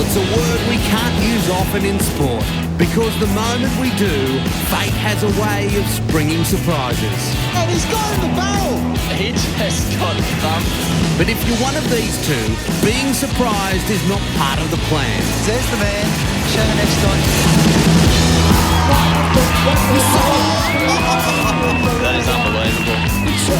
It's a word we can't use often in sport because the moment we do, fate has a way of springing surprises. And he's got in the barrel. He just got thumped. But if you're one of these two, being surprised is not part of the plan. There's the man. Show the next time. That is unbelievable.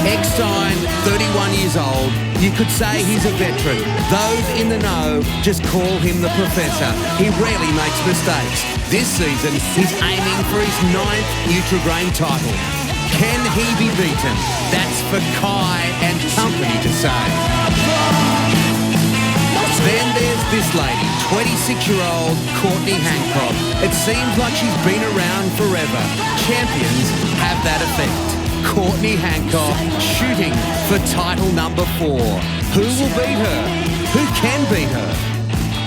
Eckstein, 31 years old, you could say he's a veteran. Those in the know just call him the professor. He rarely makes mistakes. This season, he's aiming for his 9th Nutri-Grain title. Can he be beaten? That's for Kai and company to say. Then there's this lady, 26-year-old Courtney Hancock. It seems like she's been around forever. Champions have that effect. Courtney Hancock shooting for title number 4. Who will beat her? Who can beat her?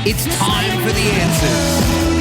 It's time for the answers.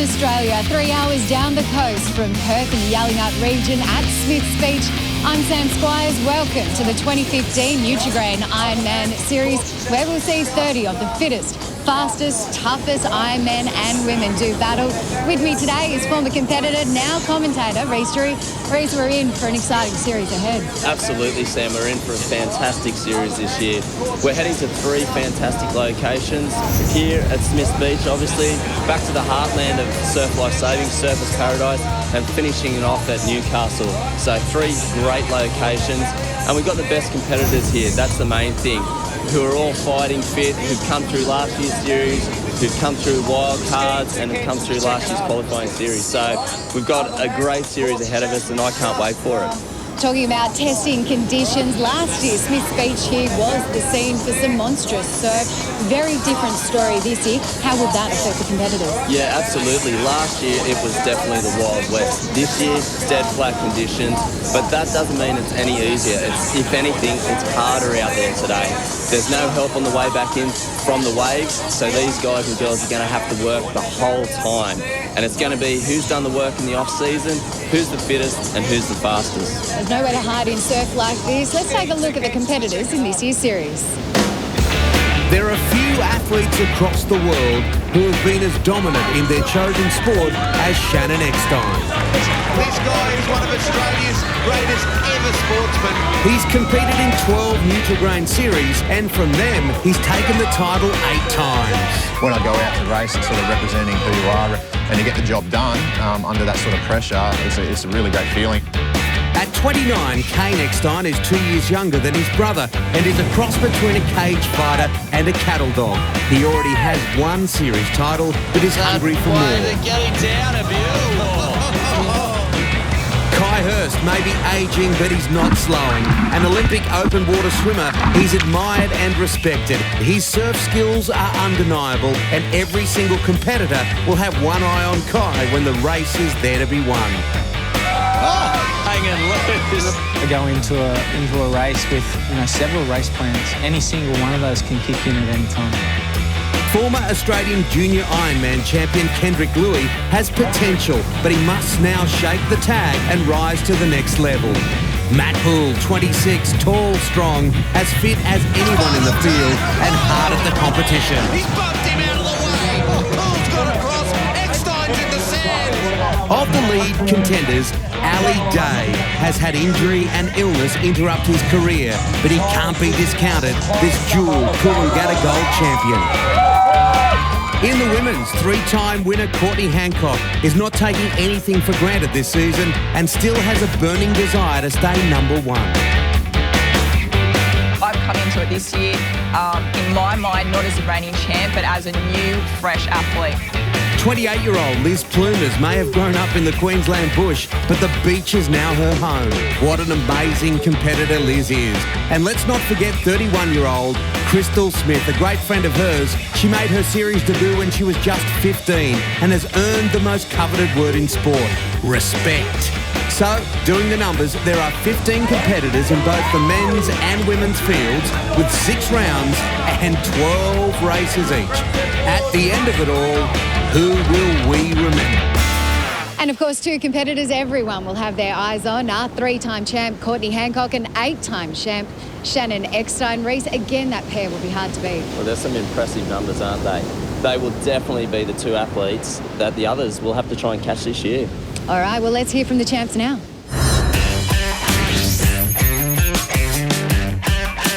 Australia, 3 hours down the coast from Perth in the Yallingup region at Smith's Beach. I'm Sam Squires. Welcome to the 2015 Nutri-Grain Ironman Series, where we'll see 30 of the fittest, fastest, toughest Ironmen and women do battle. With me today is former competitor, now commentator, Reece Drury. Reece, we're in for an exciting series ahead. Absolutely, Sam. We're in for a fantastic series this year. We're heading to 3 fantastic locations. Here at Smith's Beach, obviously, back to the heartland of surf life saving, surfers paradise, and finishing it off at Newcastle. So 3 great locations, and we've got the best competitors here. That's the main thing, who are all fighting fit, who've come through last year's series, who've come through wild cards, and have come through last year's qualifying series. So we've got a great series ahead of us, and I can't wait for it. Talking about testing conditions, last year Smith's Beach here was the scene for some monstrous surf. Very different story this year. How will that affect the competitors? Yeah, absolutely. Last year it was definitely the Wild West. This year, dead flat conditions, but that doesn't mean it's any easier. If anything, it's harder out there today. There's no help on the way back in from the waves, so these guys and girls are going to have to work the whole time. And it's going to be who's done the work in the off-season, who's the fittest, and who's the fastest. There's nowhere to hide in surf like this. Let's take a look at the competitors in this year's series. There are few athletes across the world who have been as dominant in their chosen sport as Shannon Eckstein. This guy is one of Australia's greatest ever sportsmen. He's competed in 12 Nutri-Grain Series, and from them, he's taken the title 8 times. When I go out to race, it's sort of representing who you are, and you get the job done under that sort of pressure. It's a really great feeling. At 29, Kane Eckstein is 2 years younger than his brother and is a cross between a cage fighter and a cattle dog. He already has 1 series title, but is hungry for more. Getting down a Kai Hurst may be ageing, but he's not slowing. An Olympic open water swimmer, he's admired and respected. His surf skills are undeniable, and every single competitor will have one eye on Kai when the race is there to be won. hanging loose. I go into a race with several race plans. Any single one of those can kick in at any time. Former Australian junior Ironman champion Kendrick Louis has potential, but he must now shake the tag and rise to the next level. Matt Houle, 26, tall, strong, as fit as anyone in the field and hard at the competition. He's bumped him out of the way. Houle's got across. Eckstein's in the sand. Of the lead contenders, Ali Day has had injury and illness interrupt his career, but he can't be discounted, this dual Coolangatta Gold champion. In the women's, 3-time winner Courtney Hancock is not taking anything for granted this season and still has a burning desire to stay number one. I've come into it this year, in my mind, not as a reigning champ, but as a new, fresh athlete. 28-year-old Liz Plumers may have grown up in the Queensland bush, but the beach is now her home. What an amazing competitor Liz is. And let's not forget 31-year-old Crystal Smith, a great friend of hers. She made her series debut when she was just 15 and has earned the most coveted word in sport, respect. So, doing the numbers, there are 15 competitors in both the men's and women's fields with 6 rounds and 12 races each. At the end of it all, who will we remember? And of course, 2 competitors everyone will have their eyes on are 3-time champ Courtney Hancock and 8-time champ Shannon Eckstein-Reese. Again, that pair will be hard to beat. Well, there's some impressive numbers, aren't they? They will definitely be the 2 athletes that the others will have to try and catch this year. All right, well, let's hear from the champs now.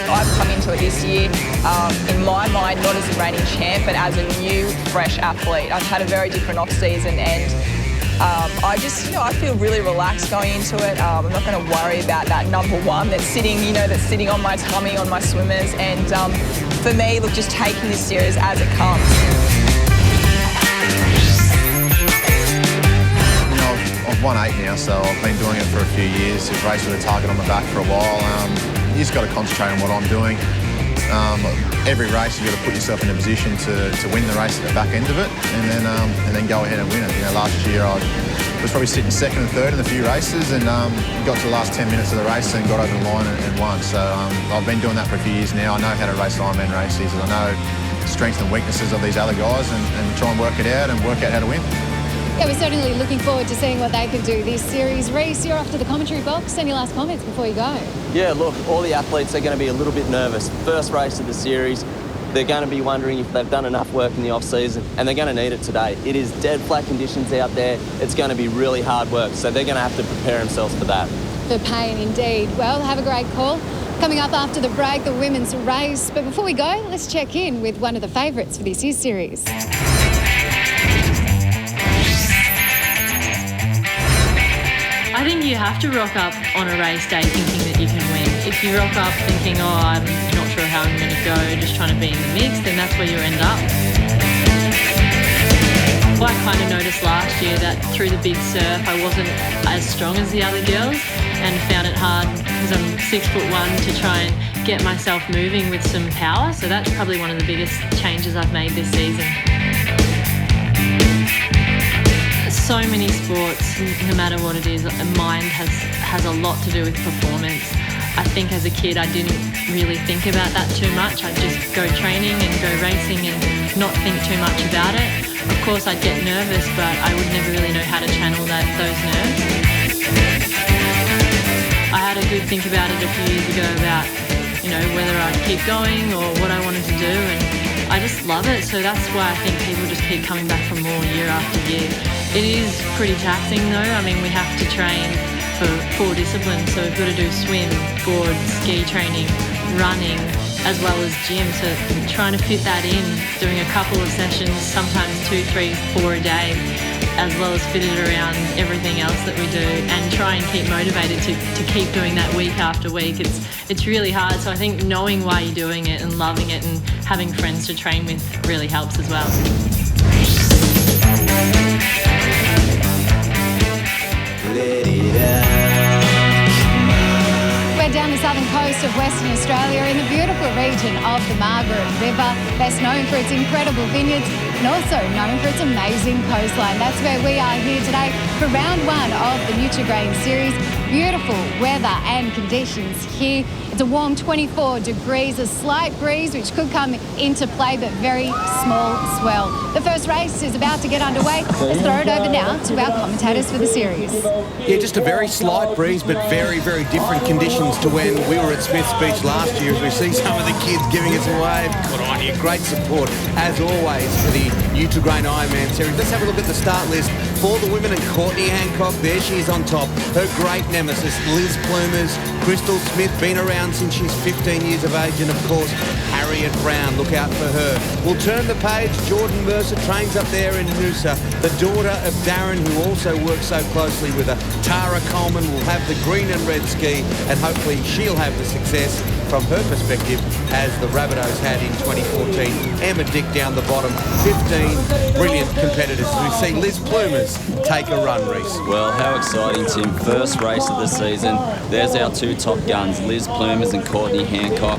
I've come into it this year, in my mind, not as a reigning champ, but as a new, fresh athlete. I've had a very different off-season and I just, I feel really relaxed going into it. I'm not going to worry about that number 1 that's sitting on my tummy, on my swimmers. And for me, look, just taking this series as it comes. I've won 8 now, so I've been doing it for a few years. I've raced with a target on my back for a while. You just got to concentrate on what I'm doing. Every race you've got to put yourself in a position to win the race at the back end of it, and then go ahead and win it. Last year I was probably sitting 2nd and 3rd in a few races, and got to the last 10 minutes of the race and got over the line and won. So I've been doing that for a few years now. I know how to race Ironman races, and I know the strengths and weaknesses of these other guys, and try and work it out and work out how to win. Yeah, we're certainly looking forward to seeing what they can do this series. Reese, you're off to the commentary box. Any last comments before you go? Yeah, look, all the athletes are going to be a little bit nervous. First race of the series, they're going to be wondering if they've done enough work in the off-season, and they're going to need it today. It is dead flat conditions out there. It's going to be really hard work, so they're going to have to prepare themselves for that. For pain, indeed. Well, have a great call. Coming up after the break, the women's race. But before we go, let's check in with one of the favourites for this year's series. I think you have to rock up on a race day thinking that you can win. If you rock up thinking, I'm not sure how I'm going to go, just trying to be in the mix, then that's where you end up. Well, I kind of noticed last year that through the big surf I wasn't as strong as the other girls, and found it hard because I'm 6'1" to try and get myself moving with some power. So that's probably one of the biggest changes I've made this season. So many sports, no matter what it is, mind has a lot to do with performance. I think as a kid I didn't really think about that too much. I'd just go training and go racing and not think too much about it. Of course I'd get nervous, but I would never really know how to channel those nerves. I had a good think about it a few years ago about, whether I'd keep going or what I wanted to do, and I just love it. So that's why I think people just keep coming back for more year after year. It is pretty taxing though. I mean, we have to train for 4 disciplines. So we've got to do swim, board, ski training, running, as well as gym. So trying to fit that in, doing a couple of sessions, sometimes 2, 3, 4 a day, as well as fit it around everything else that we do, and try and keep motivated to keep doing that week after week. It's really hard. So I think knowing why you're doing it and loving it and having friends to train with really helps as well. We're down the southern coast of Western Australia in the beautiful region of the Margaret River, best known for its incredible vineyards and also known for its amazing coastline. That's where we are here today for round 1 of the Nutri-Grain Series. Beautiful weather and conditions here. It's a warm 24 degrees, a slight breeze which could come into play, but very small swell. The first race is about to get underway. Let's throw it over now to our commentators for the series. Yeah, just a very slight breeze, but very, very different conditions to when we were at Smith's Beach last year, as we see some of the kids giving us a wave. Good on you. Great support, as always, for the Nutri-Grain Ironman Series. Let's have a look at the start list for the women, and Courtney Hancock, there she is on top. Her great nemesis, Liz Plumers. Crystal Smith, been around since she's 15 years of age, and of course, Harriet Brown. Look out for her. We'll turn the page. Jordan Mercer trains up there in Noosa. The daughter of Darren, who also works so closely with her. Tara Coleman will have the green and red ski, and hopefully she'll have the success from her perspective as the Rabbitohs had in 2014. Emma Dick down the bottom, 15 brilliant competitors. We see Liz Plumers take a run, Reece. Well, how exciting, Tim. First race of the season. There's our two top guns, Liz Plumers and Courtney Hancock.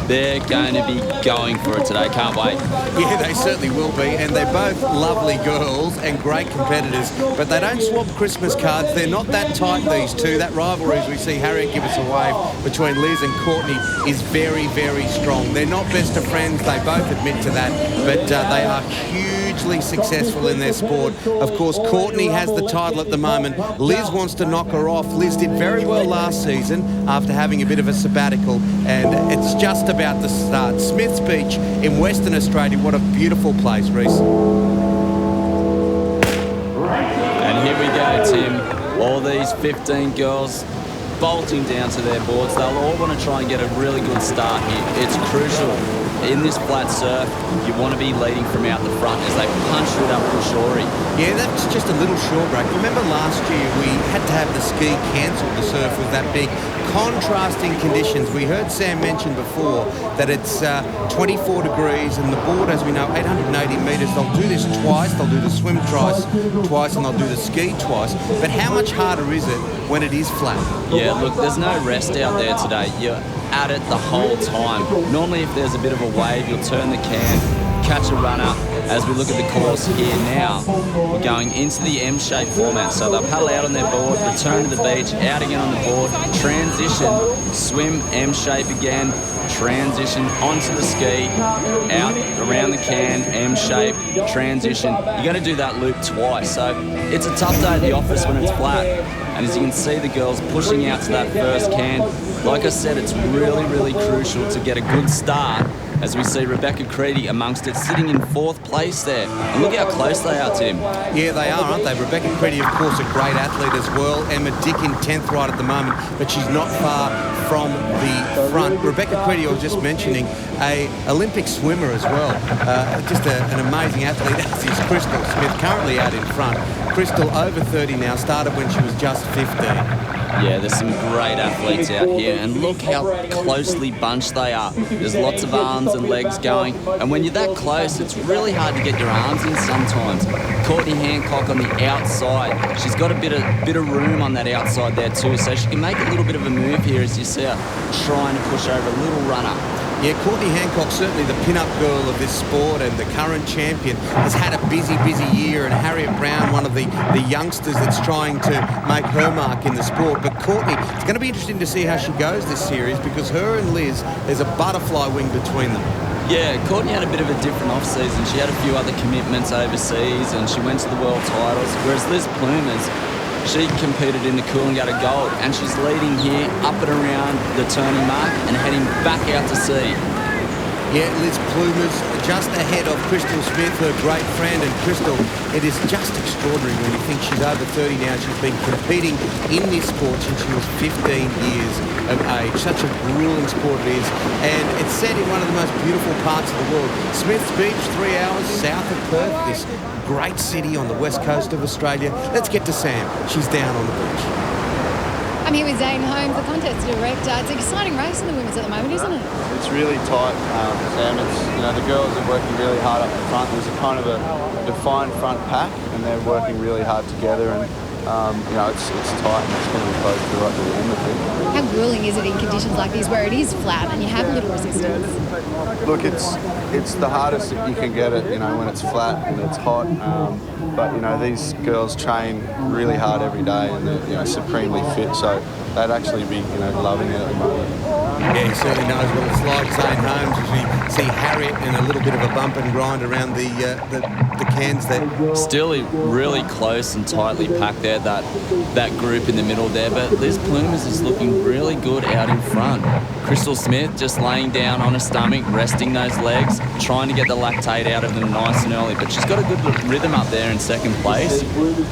They're going to be going for it today. Can't wait. Yeah, they certainly will be, and they're both lovely girls and great competitors, but they don't swap Christmas cards. They're not that tight, these two. That rivalry, as we see Harriet give us a wave, between Liz and Courtney is very, very strong. They're not best of friends. They both admit to that, but they are hugely successful in their sport. Of course, Courtney has the title at the moment. Liz wants to knock her off. Liz did very well last season after having a bit of a sabbatical, and it's just about to start. Smith's Beach in Western Australia. What a beautiful place, Reece. And here we go, Tim. All these 15 girls bolting down to their boards. They'll all want to try and get a really good start here. It's crucial. In this flat surf, you want to be leading from out the front as they punch it up the shorey. Yeah, that's just a little short break. Remember last year we had to have the ski cancelled. The surf was that big. Contrasting conditions. We heard Sam mention before that it's 24 degrees and the board, as we know, 880 metres. They'll do this twice. They'll do the swim twice and they'll do the ski twice. But how much harder is it when it is flat? Yeah, look, there's no rest out there today. You're at it the whole time. Normally, if there's a bit of a wave, you'll turn the can, catch a runner. As we look at the course here now, we're going into the M-shaped format. So they'll paddle out on their board, return to the beach, out again on the board, transition, swim M-shape again, transition onto the ski, out around the can, M-shape, transition. You're going to do that loop twice. So it's a tough day at the office when it's flat. And as you can see, the girls pushing out to that first can. Like I said, it's really, really crucial to get a good start. As we see Rebecca Creedy amongst it, sitting in 4th place there. And look how close they are, Tim. Yeah, they are, aren't they? Rebecca Creedy, of course, a great athlete as well. Emma Dick in 10th right at the moment, but she's not far from the front. Rebecca Creedy, I was just mentioning, a Olympic swimmer as well. Just an amazing athlete, as is Crystal Smith, currently out in front. Crystal, over 30 now, started when she was just 15. Yeah, there's some great athletes out here, and look how closely bunched they are. There's lots of arms and legs going, and when you're that close, it's really hard to get your arms in sometimes. Courtney Hancock on the outside. She's got a bit of room on that outside there too, so she can make a little bit of a move here as you see her trying to push over a little runner. Yeah, Courtney Hancock, certainly the pin-up girl of this sport and the current champion, has had a busy year, and Harriet Brown, one of the youngsters that's trying to make her mark in the sport. But Courtney, it's going to be interesting to see how she goes this series, because her and Liz, there's a butterfly wing between them. Yeah, Courtney had a bit of a different off-season. She had a few other commitments overseas and she went to the World Titles, whereas Liz Plumers, she competed in the Coolangatta Gold, and she's leading here up and around the turning mark and heading back out to sea. Yeah, Liz Plumers just ahead of Crystal Smith, her great friend. And Crystal, it is just extraordinary when you think she's over 30 now. She's been competing in this sport since she was 15 years of age. Such a grueling sport it is. And it's set in one of the most beautiful parts of the world. Smith's Beach, 3 hours south of Perth, this great city on the west coast of Australia. Let's get to Sam. She's down on the beach. I'm here with Zane Holmes, the contest director. It's an exciting race in the women's at the moment, isn't it? It's really tight, Sam. It's, the girls are working really hard up the front. There's a kind of a defined front pack, and they're working really hard together. And it's tight, and it's going to be close to right to the end of it. How grueling is it in conditions like these, where it is flat and you have a little resistance? Look, it's the hardest that you can get it, when it's flat and it's hot. But these girls train really hard every day, and they're supremely fit. So they'd actually be loving it at the moment. Yeah, he certainly knows what it's like. Zane Holmes, as we see Harriet in a little bit of a bump and grind around the cans there. Still really close and tightly packed there, that group in the middle there. But Liz Plumers is looking really good out in front. Crystal Smith just laying down on her stomach, resting those legs, trying to get the lactate out of them nice and early. But she's got a good rhythm up there in second place.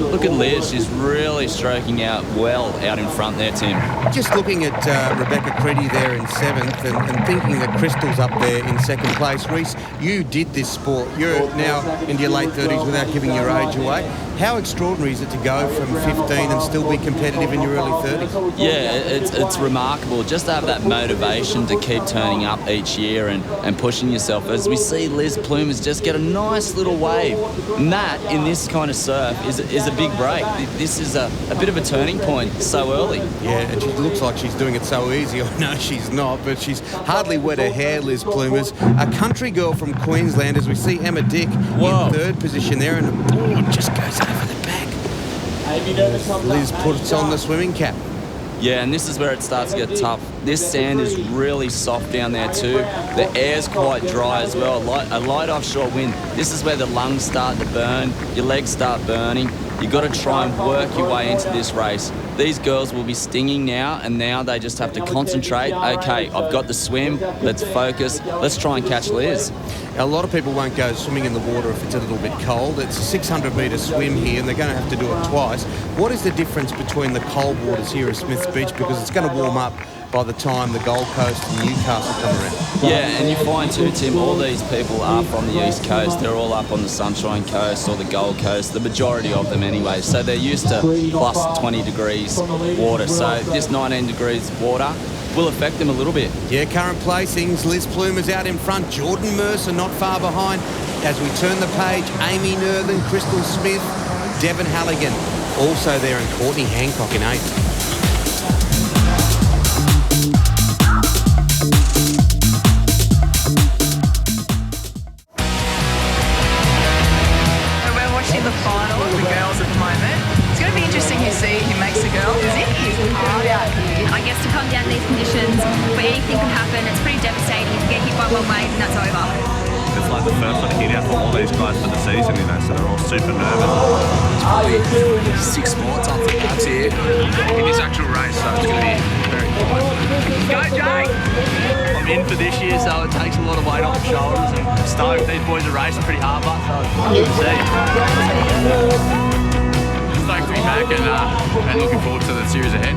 Look at Liz, she's really stroking out well out in front there, Tim. Just looking at Rebecca Creedy there there in 7th and thinking that Crystal's up there in 2nd place. Reece, you did this sport. You're now into your late 30s without giving your age away. How extraordinary is it to go from 15 and still be competitive in your early 30s? Yeah, it's remarkable just to have that motivation to keep turning up each year and pushing yourself. As we see Liz Plumas just get a nice little wave. And that, in this kind of surf, is a big break. This is a bit of a turning point so early. Yeah, and she looks like she's doing it so easy. I know she's not, but she's hardly wet her hair, Liz Plumas. A country girl from Queensland, as we see Emma Dick in 3rd position there, and it just goes over the back. Liz puts on the swimming cap. Yeah, and this is where it starts to get tough. This sand is really soft down there too. The air's quite dry as well, a light offshore wind. This is where the lungs start to burn, your legs start burning. You've got to try and work your way into this race. These girls will be stinging now, and now they just have to concentrate. Okay, I've got the swim, let's focus, let's try and catch Liz. A lot of people won't go swimming in the water if it's a little bit cold. It's a 600-metre swim here, and they're going to have to do it twice. What is the difference between the cold waters here at Smiths Beach? Because it's going to warm up by the time the Gold Coast and Newcastle come around. Yeah, and you find too, Tim, all these people are from the East Coast. They're all up on the Sunshine Coast or the Gold Coast, the majority of them anyway. So they're used to plus 20 degrees water. So this 19 degrees water will affect them a little bit. Yeah, current placings, Liz Plumas out in front, Jordan Mercer not far behind. As we turn the page, Amy Nerthen, Crystal Smith, Devon Halligan also there, and Courtney Hancock in 8th. The final of the girls at the moment. It's going to be interesting to see who makes the girls. It is hard out here. I guess to come down to these conditions where anything can happen, it's pretty devastating. You get hit by one wave and that's over. It's like the first one hit out for all these guys for the season, you know, so they're all super nervous. It's probably 6 more times the laps here in this actual race, so it's going to be very important. Go, Jake! I'm in for this year, so it takes a lot of weight off the shoulders, and stoked. These boys are racing pretty hard, but so good to see. Stoked to be back and looking forward to the series ahead.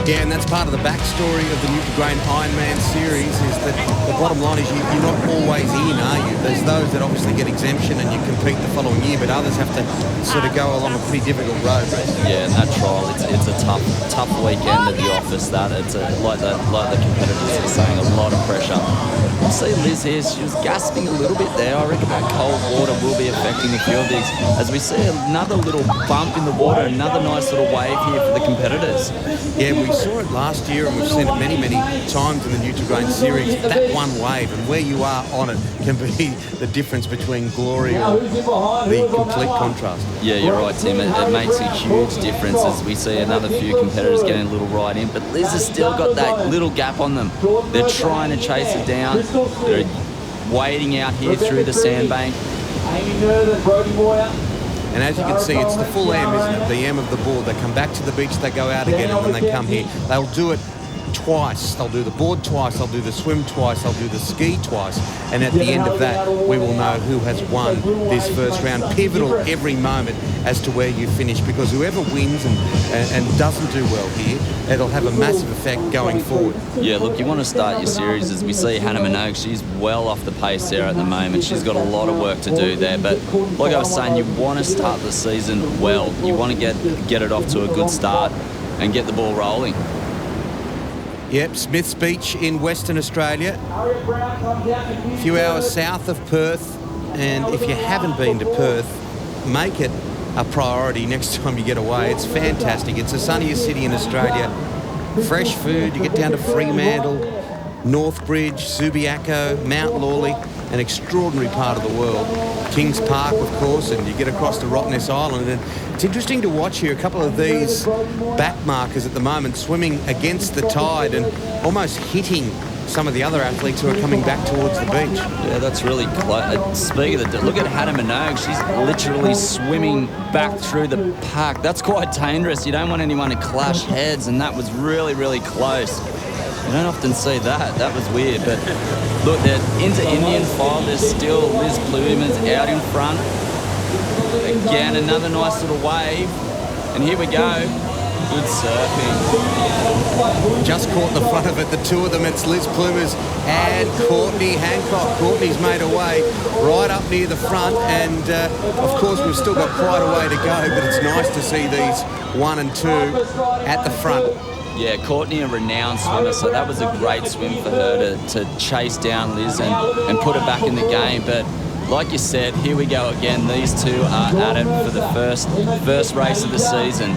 Yeah, and that's part of the backstory of the Nutri-Grain Ironman series, is that the bottom line is you're not always in, are you? There's those that obviously get exemption and you compete the following year, but others have to sort of go along a pretty difficult road. Yeah, and that trial, it's a tough weekend at the office. It's like the competitors are saying, a lot of pressure. You see Liz here, she was gasping a little bit there. I reckon that cold water will be affecting a few of these. As we see another little bump in the water, another nice little wave here for the competitors. Yeah, we saw it last year and we've seen it many, many times in the Nutri-Grain series. That one wave and where you are on it can be the difference between glory or the complete contrast. Yeah, you're right, Tim. It makes a huge difference as we see another few competitors getting a little right in. But Liz has still got that little gap on them. They're trying to chase it down. They're wading out here through the sandbank. And as you can see, it's the full M, isn't it? The M of the board. They come back to the beach, they go out again, and then they come here. They'll do it twice. They'll do the board twice, they'll do the swim twice, they'll do the ski twice. And at the end of that, we will know who has won this first round. Pivotal every moment as to where you finish, because whoever wins and doesn't do well here, it'll have a massive effect going forward. Yeah, look, you want to start your series as we see Hannah Minogue. She's well off the pace there at the moment. She's got a lot of work to do there. But like I was saying, you want to start the season well. You want to get it off to a good start and get the ball rolling. Yep, Smiths Beach in Western Australia, a few hours south of Perth. And if you haven't been to Perth, make it a priority next time you get away. It's fantastic. It's the sunniest city in Australia. Fresh food. You get down to Fremantle, Northbridge, Subiaco, Mount Lawley, an extraordinary part of the world. Kings Park, of course, and you get across to Rottnest Island. And it's interesting to watch here, a couple of these back markers at the moment swimming against the tide and almost hitting some of the other athletes who are coming back towards the beach. Yeah, that's really close. Speaking of look at Hannah Minogue. She's literally swimming back through the pack. That's quite dangerous. You don't want anyone to clash heads, and that was really, really close. You don't often see that. That was weird. But look, they're into Indian file. There's still Liz Plumas out in front. Again, another nice little wave. And here we go. Good surfing. Just caught the front of it, the two of them. It's Liz Plumers and Courtney Hancock. Courtney's made her way right up near the front, and of course we've still got quite a way to go, but it's nice to see these 1 and 2 at the front. Yeah, Courtney, a renowned swimmer, so that was a great swim for her to chase down Liz and put her back in the game. But like you said, here we go again. These two are at it for the first race of the season.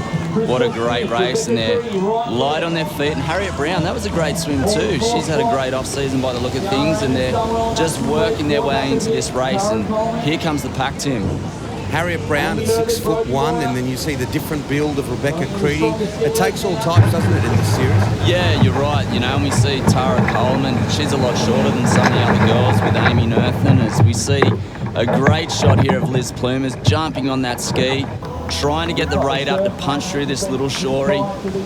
What a great race, and they're light on their feet. And Harriet Brown, that was a great swim too. She's had a great off-season by the look of things, and they're just working their way into this race. And here comes the pack, Tim. Harriet Brown at 6'1", and then you see the different build of Rebecca Creedy. It takes all types, doesn't it, in this series? Yeah, you're right. You know, and we see Tara Coleman. She's a lot shorter than some of the other girls with Amy Nerthen, as we see a great shot here of Liz Plumers jumping on that ski, trying to get the rate up to punch through this little shorey.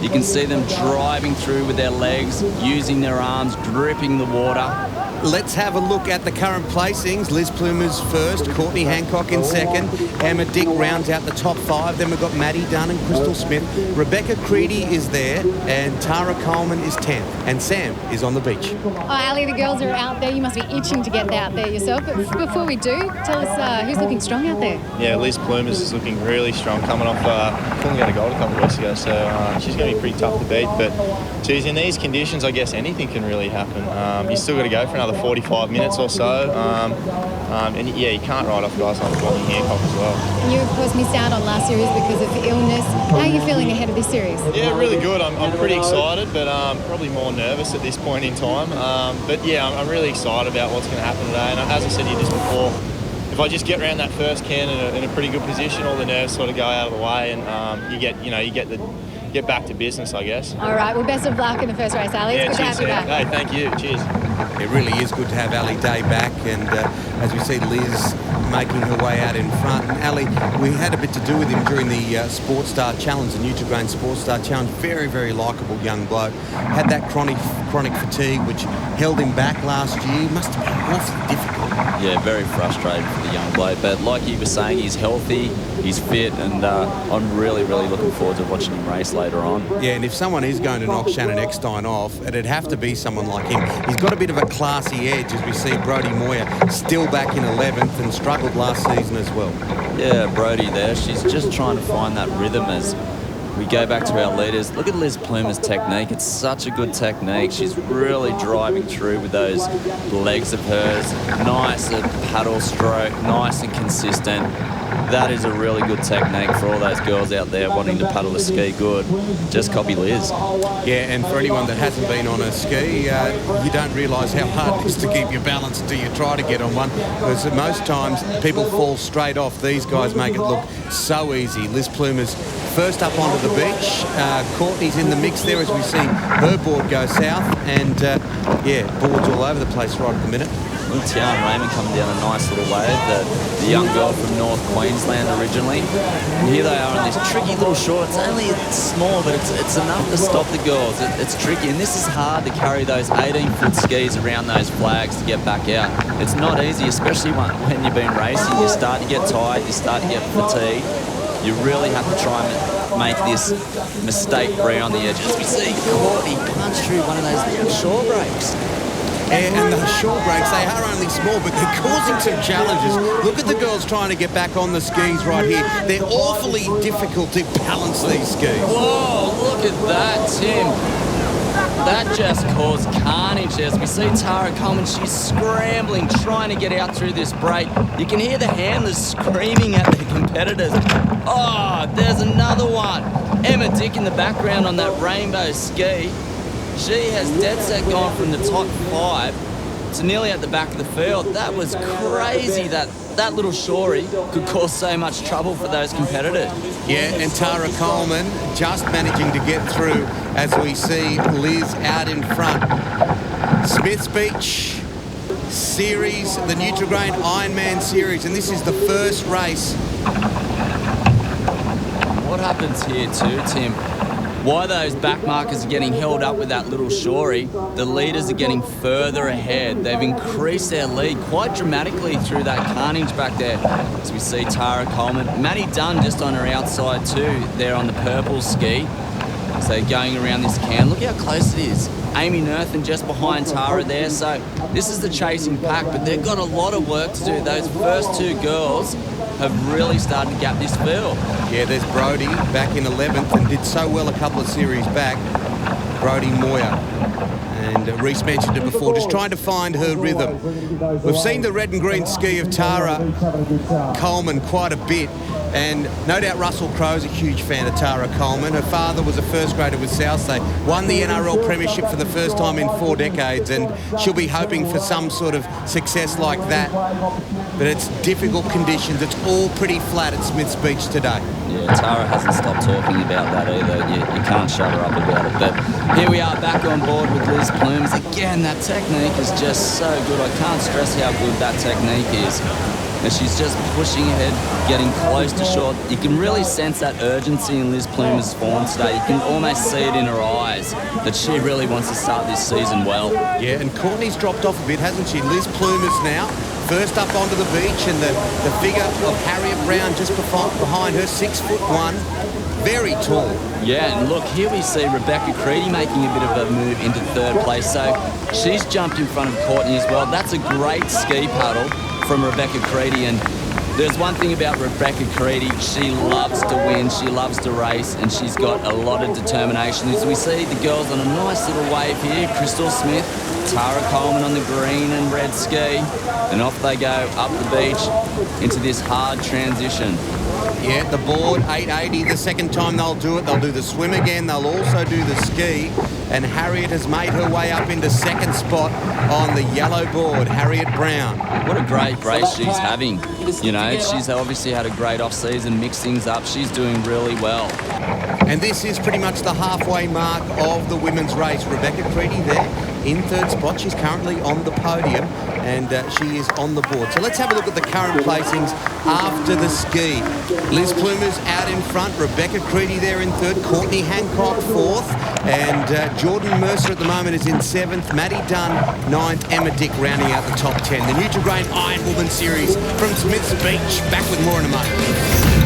You can see them driving through with their legs, using their arms, gripping the water. Let's have a look at the current placings. Liz Plumers first, Courtney Hancock in second, Emma Dick rounds out the top 5. Then we've got Maddie Dunn and Crystal Smith. Rebecca Creedy is there, and Tara Coleman is 10th. And Sam is on the beach. Oh, Ali, the girls are out there. You must be itching to get out there yourself. But before we do, tell us who's looking strong out there. Yeah, Liz Plumers is looking really strong, coming off pulling out a gold a couple of weeks ago. So she's going to be pretty tough to beat. But geez, in these conditions, I guess anything can really happen. You still got to go for another 45 minutes or so. And yeah, you can't ride off guys like Courtney Hancock as well. And you, of course, missed out on last series because of illness. How are you feeling ahead of this series? Yeah, really good. I'm pretty excited, but probably more nervous at this point in time. But yeah, I'm really excited about what's going to happen today. And as I said to you just before, if I just get around that first can in a pretty good position, all the nerves sort of go out of the way, and you get back to business, I guess. All right. Well, best of luck in the first race, Ali. It's good to have you back. Hey, thank you. Cheers. It really is good to have Ali Day back, and as we see Liz making her way out in front. And Ali, we had a bit to do with him during the Sports Star Challenge, the Nutri-Grain Sports Star Challenge. Very, very likeable young bloke. Had that chronic fatigue which held him back last year. Must have been awfully difficult. Yeah, very frustrating for the young bloke. But like you were saying, he's healthy, he's fit, and I'm really, really looking forward to watching him race later on. Yeah, and if someone is going to knock Shannon Eckstein off, it'd have to be someone like him. He's got a bit of a classy edge, as we see Brodie Moyer still back in 11th and struggled last season as well. Yeah, Brodie there. She's just trying to find that rhythm as we go back to our leaders. Look at Liz Plumer's technique. It's such a good technique. She's really driving through with those legs of hers. Nice paddle stroke, nice and consistent. That is a really good technique for all those girls out there wanting to paddle a ski good. Just copy Liz. Yeah, and for anyone that hasn't been on a ski, you don't realise how hard it is to keep your balance until you try to get on one, because most times people fall straight off. These guys make it look so easy. Liz Plumer's first up onto the beach. Courtney's in the mix there as we see her board go south, and yeah, boards all over the place right at the minute. Tiana Raymond coming down a nice little wave, the young girl from North Queensland originally. And here they are on this tricky little short. It's only small, but it's enough to stop the girls. It's tricky, and this is hard to carry those 18-foot skis around those flags to get back out. It's not easy, especially when you've been racing. You start to get tired, you start to get fatigued. You really have to try and make this mistake-free on the edges. We see Courtney punch through one of those little shore breaks. And the short breaks, they are only small, but they're causing some challenges. Look at the girls trying to get back on the skis right here. They're awfully difficult to balance these skis. Whoa, look at that, Tim. That just caused carnage as we see Tara Coleman. She's scrambling, trying to get out through this break. You can hear the handlers screaming at their competitors. Oh, there's another one. Emma Dick in the background on that rainbow ski. She has dead set gone from the top 5 to nearly at the back of the field. That was crazy that little shorey could cause so much trouble for those competitors. Yeah, and Tara Coleman just managing to get through as we see Liz out in front. Smith's Beach Series, the Nutri-Grain Ironman Series, and this is the first race. What happens here too, Tim? Why those back markers are getting held up with that little shorey, the leaders are getting further ahead. They've increased their lead quite dramatically through that carnage back there. As we see Tara Coleman, Maddie Dunn just on her outside too, there on the purple ski. So going around this can, look how close it is. Amy Nerthen just behind Tara there. So this is the chasing pack, but they've got a lot of work to do. Those first two girls have really started to gap this field. Yeah, there's Brodie back in 11th and did so well a couple of series back. Brodie Moyer. And Reese mentioned it before, just trying to find her rhythm. We've seen the red and green ski of Tara Coleman quite a bit, and no doubt Russell Crowe's a huge fan of Tara Coleman. Her father was a first grader with South. They won the NRL Premiership for the first time in 4 decades, and she'll be hoping for some sort of success like that. But it's difficult conditions. It's all pretty flat at Smiths Beach today. Yeah, Tara hasn't stopped talking about that either. You can't shut her up about it. But here we are back on board with Liz Plumes. Again, that technique is just so good. I can't stress how good that technique is. And she's just pushing ahead, getting close to shore. You can really sense that urgency in Liz Plumer's form today. You can almost see it in her eyes that she really wants to start this season well. Yeah, and Courtney's dropped off a bit, hasn't she? Liz Plumer's now first up onto the beach, and the figure of Harriet Brown just behind her, 6'1", very tall. Yeah, and look, here we see Rebecca Creedy making a bit of a move into third place. So she's jumped in front of Courtney as well. That's a great ski paddle from Rebecca Creedy, and there's one thing about Rebecca Creedy, she loves to win, she loves to race, and she's got a lot of determination. As we see the girls on a nice little wave here, Crystal Smith, Tara Coleman on the green and red ski, and off they go up the beach into this hard transition. Yeah, the board, 880, the second time they'll do it. They'll do the swim again, they'll also do the ski, and Harriet has made her way up into second spot on the yellow board, Harriet Brown. What a great race she's having. You know, she's obviously had a great off-season, mixed things up. She's doing really well. And this is pretty much the halfway mark of the women's race. Rebecca Creedy there in third spot. She's currently on the podium, and she is on the board. So let's have a look at the current placings after the ski. Liz Plumer's out in front, Rebecca Creedy there in third, Courtney Hancock fourth, and Jordan Mercer at the moment is in seventh, Maddie Dunn ninth, Emma Dick rounding out the top 10. The Nutri-Grain Iron Woman Series from Smiths Beach. Back with more in a moment.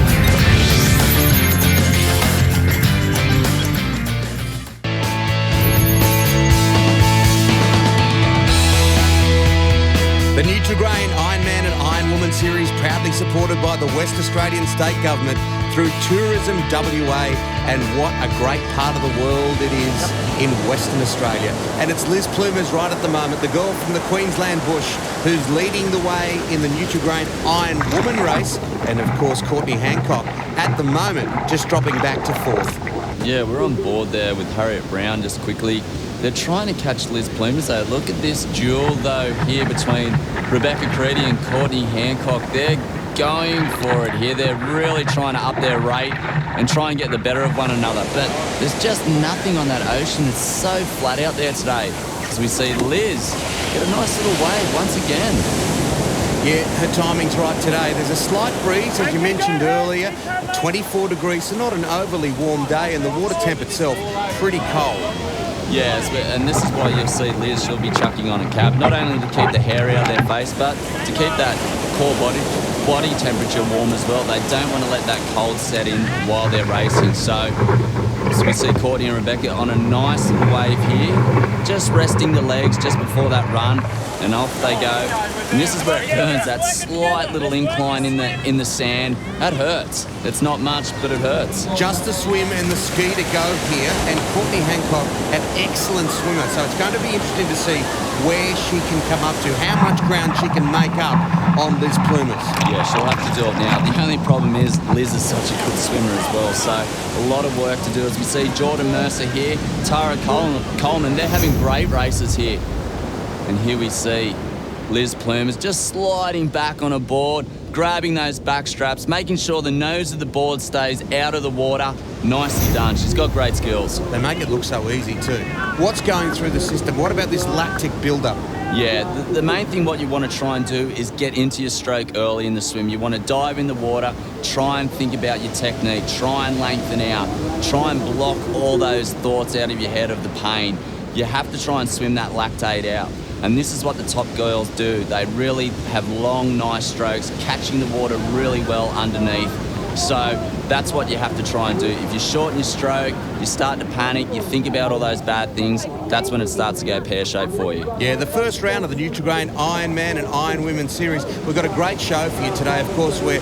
The Nutri-Grain Ironman and Ironwoman Series proudly supported by the West Australian State Government through Tourism WA, and what a great part of the world it is in Western Australia. And it's Liz Plumer's right at the moment, the girl from the Queensland bush who's leading the way in the Nutri-Grain Iron Woman race, and of course Courtney Hancock at the moment just dropping back to fourth. Yeah, we're on board there with Harriet Brown just quickly. They're trying to catch Liz Plumer. So look at this duel, though, here between Rebecca Creedy and Courtney Hancock. They're going for it here. They're really trying to up their rate and try and get the better of one another. But there's just nothing on that ocean. It's so flat out there today. As we see Liz get a nice little wave once again. Yeah, her timing's right today. There's a slight breeze, as you mentioned earlier, 24 degrees, so not an overly warm day, and the water temp itself pretty cold. Yes, and this is why you'll see Liz, she'll be chucking on a cap, not only to keep the hair out of their face, but to keep that core body temperature warm as well. They don't want to let that cold set in while they're racing. So we see Courtney and Rebecca on a nice little wave here, just resting the legs just before that run, and off they go. And this is where it burns, that slight little incline in the sand. That hurts. It's not much, but it hurts. Just the swim and the ski to go here, and Courtney Hancock, an excellent swimmer. So it's going to be interesting to see where she can come up to, how much ground she can make up on Liz Plumer's. Yeah, she'll have to do it now. The only problem is Liz is such a good swimmer as well, so a lot of work to do. As we see Jordan Mercer here, Tara Coleman, they're having great races here. And here we see Liz Plumer's just sliding back on a board, grabbing those back straps, making sure the nose of the board stays out of the water. Nicely done. She's got great skills. They make it look so easy too. What's going through the system? What about this lactic build-up? Yeah, the main thing what you want to try and do is get into your stroke early in the swim. You want to dive in the water, try and think about your technique, try and lengthen out, try and block all those thoughts out of your head of the pain. You have to try and swim that lactate out. And this is what the top girls do. They really have long, nice strokes, catching the water really well underneath. So that's what you have to try and do. If you shorten your stroke, you start to panic, you think about all those bad things, that's when it starts to go pear-shaped for you. Yeah, the first round of the Nutri-Grain Ironman and Iron Women Series. We've got a great show for you today. Of course, we're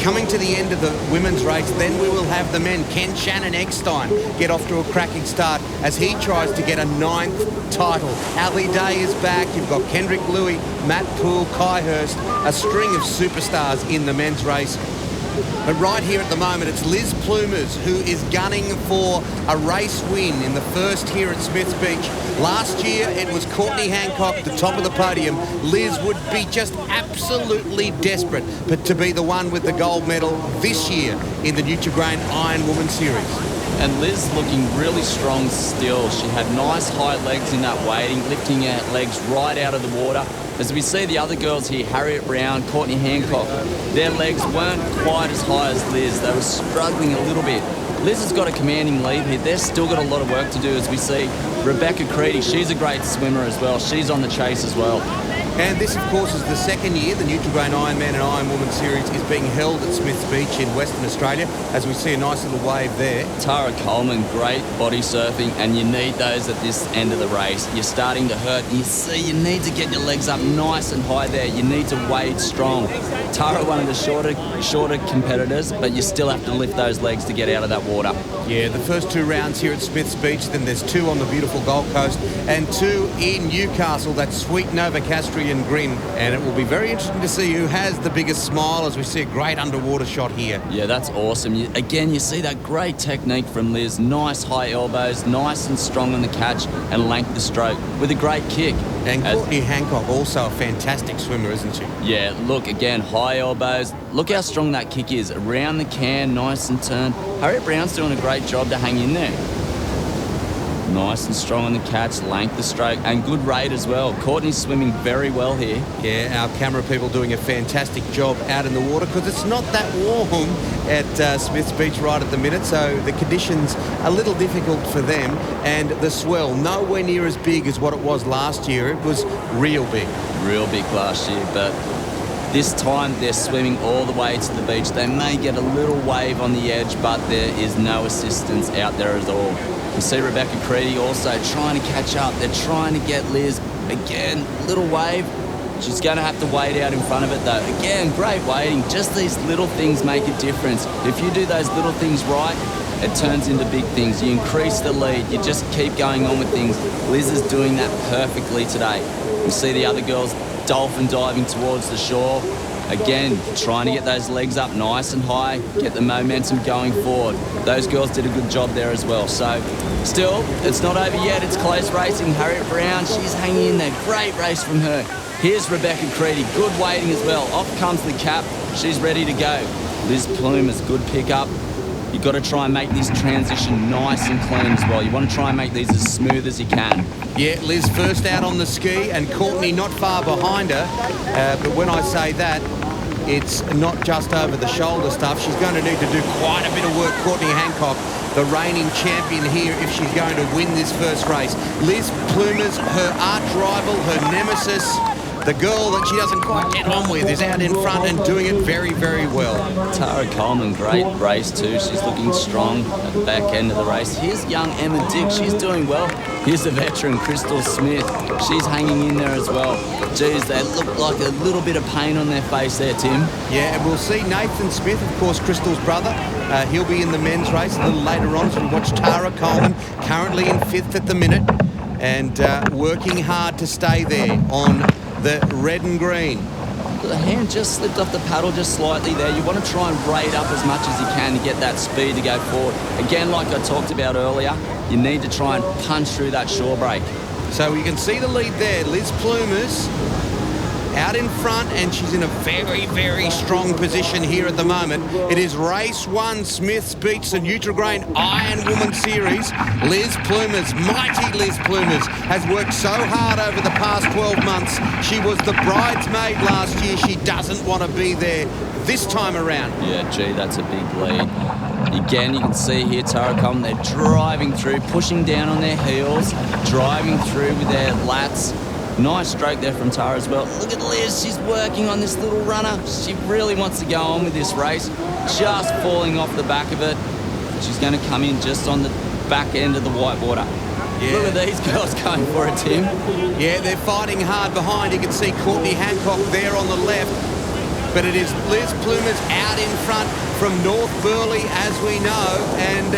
coming to the end of the women's race. Then we will have the men. Ken Shannon Eckstein get off to a cracking start as he tries to get a 9th title. Ali Day is back. You've got Kendrick Louis, Matt Poole, Kai Hurst, a string of superstars in the men's race. But right here at the moment, it's Liz Plumers who is gunning for a race win in the first here at Smiths Beach. Last year, it was Courtney Hancock, the top of the podium. Liz would be just absolutely desperate but to be the one with the gold medal this year in the Nutri-Grain Iron Woman Series. And Liz looking really strong still. She had nice high legs in that wading, lifting her legs right out of the water. As we see the other girls here, Harriet Brown, Courtney Hancock, their legs weren't quite as high as Liz. They were struggling a little bit. Liz has got a commanding lead here. They've still got a lot of work to do, as we see Rebecca Creedy. She's a great swimmer as well. She's on the chase as well. And this, of course, is the second year the Nutri-Grain Ironman and Iron Woman Series is being held at Smiths Beach in Western Australia, as we see a nice little wave there. Tara Coleman, great body surfing, and you need those at this end of the race. You're starting to hurt. You see, you need to get your legs up nice and high there. You need to wade strong. Tara, one of the shorter competitors, but you still have to lift those legs to get out of that water. Yeah, the first 2 rounds here at Smiths Beach, then there's 2 on the beautiful Gold Coast and 2 in Newcastle, that sweet Novocastrian grin. And it will be very interesting to see who has the biggest smile as we see a great underwater shot here. Yeah, that's awesome. Again, you see that great technique from Liz. Nice high elbows, nice and strong on the catch, and length the stroke with a great kick. And Courtney Hancock, also a fantastic swimmer, isn't she? Yeah, look, again, high elbows. Look how strong that kick is. Around the can, nice and turned. Harriet Brown's doing a great job to hang in there. Nice and strong on the catch, length the stroke, and good rate as well. Courtney's swimming very well here. Yeah, our camera people doing a fantastic job out in the water because it's not that warm at Smiths Beach right at the minute, so the conditions a little difficult for them. And the swell, nowhere near as big as what it was last year. It was real big. Real big last year, but this time they're swimming all the way to the beach. They may get a little wave on the edge, but there is no assistance out there at all. You see Rebecca Creedy also trying to catch up. They're trying to get Liz. Again, little wave. She's going to have to wade out in front of it though. Again, great wading. Just these little things make a difference. If you do those little things right, it turns into big things. You increase the lead. You just keep going on with things. Liz is doing that perfectly today. You see the other girls dolphin diving towards the shore. Again, trying to get those legs up nice and high, get the momentum going forward. Those girls did a good job there as well. So, still, it's not over yet. It's close racing. Harriet Brown, she's hanging in there. Great race from her. Here's Rebecca Creedy. Good wading as well. Off comes the cap. She's ready to go. Liz Plume is good pickup. You've got to try and make this transition nice and clean as well. You want to try and make these as smooth as you can. Yeah, Liz first out on the ski and Courtney not far behind her. But when I say that, it's not just over the shoulder stuff. She's going to need to do quite a bit of work, Courtney Hancock, the reigning champion here, if she's going to win this first race. Liz Plumers, her arch rival, her nemesis, the girl that she doesn't quite get on with, is out in front and doing it very, very well. Tara Coleman, great race too. She's looking strong at the back end of the race. Here's young Emma Dick. She's doing well. Here's the veteran, Crystal Smith. She's hanging in there as well. Geez, they look like a little bit of pain on their face there, Tim. Yeah, and we'll see Nathan Smith, of course, Crystal's brother. He'll be in the men's race a little later on. So we watch Tara Coleman, currently in 5th at the minute, and working hard to stay there on the red and green. The hand just slipped off the paddle just slightly there. You want to try and braid up as much as you can to get that speed to go forward. Again, like I talked about earlier, you need to try and punch through that shore break. So you can see the lead there. Liz Plumers out in front, and she's in a very, very strong position here at the moment. It is race 1, Smiths Beach, the Nutri-Grain Iron Woman Series. Liz Plumers, mighty Liz Plumers, has worked so hard over the past 12 months. She was the bridesmaid last year. She doesn't want to be there this time around. Yeah, gee, that's a big lead. Again, you can see here Tara Coleman, they're driving through, pushing down on their heels, driving through with their lats. Nice stroke there from Tara as well. Look at Liz, she's working on this little runner. She really wants to go on with this race. Just falling off the back of it. She's going to come in just on the back end of the whitewater. Yeah. Look at these girls going for it, Tim. Yeah, they're fighting hard behind. You can see Courtney Hancock there on the left. But it is Liz Plumas out in front from North Burleigh, as we know. And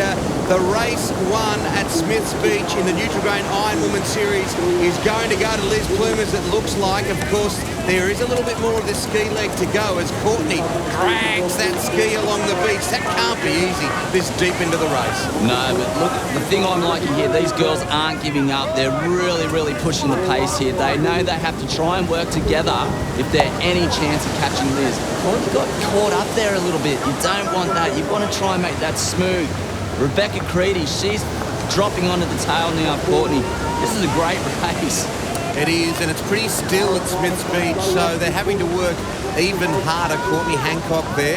the race won at Smiths Beach in the Nutri-Grain Ironwoman Series is going to go to Liz Plumas, it looks like. Of course, there is a little bit more of the ski leg to go as Courtney drags that ski along the beach. That can't be easy this deep into the race. No, but look, the thing I'm liking here, these girls aren't giving up. They're really, really pushing the pace here. They know they have to try and work together if they're any chance of catching Liz. Courtney got caught up there a little bit. You don't want that. You want to try and make that smooth. Rebecca Creedy, she's dropping onto the tail now of Courtney. This is a great race. It is, and it's pretty still at Smiths Beach, so they're having to work even harder. Courtney Hancock there.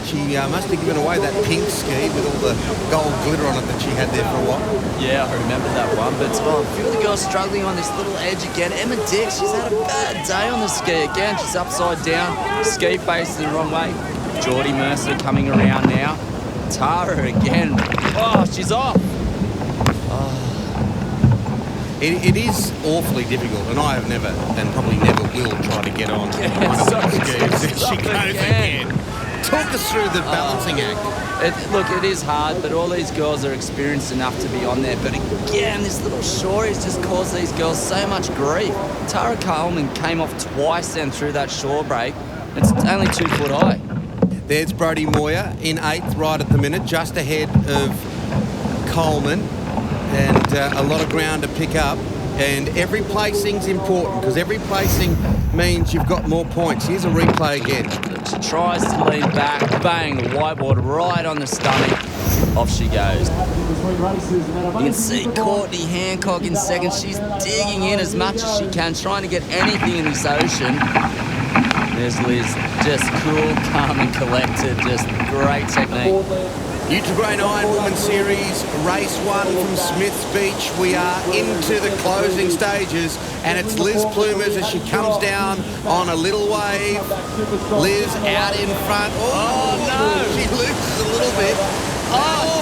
She must have given away that pink ski with all the gold glitter on it that she had there for a while. Yeah, I remember that one, but a few of the girls struggling on this little edge again. Emma Dix, she's had a bad day on the ski again. She's upside down, ski face the wrong way. Geordie Mercer coming around now. Tara again. Oh, she's off. It is awfully difficult, and I have never, and probably never will, try to get on one of those skis. She goes again. Talk us through the balancing act. Look, it is hard, but all these girls are experienced enough to be on there. But again, this little shore has just caused these girls so much grief. Tara Coleman came off twice then through that shore break. It's only 2 foot high. There's Brodie Moyer in 8th right at the minute, just ahead of Coleman. And a lot of ground to pick up. And every placing's important because every placing means you've got more points. Here's a replay again. She tries to lean back, bang, the whiteboard right on the stomach. Off she goes. You can see Courtney Hancock in second. She's digging in as much as she can, trying to get anything in this ocean. There's Liz, just cool, calm and collected, just great technique. Nutri-Grain Ironwoman Series, race 1 from Smiths Beach. We are into the closing stages, and it's Liz Plumas as she comes down on a little wave. Liz out in front. Oh no! She loses a little bit. Oh,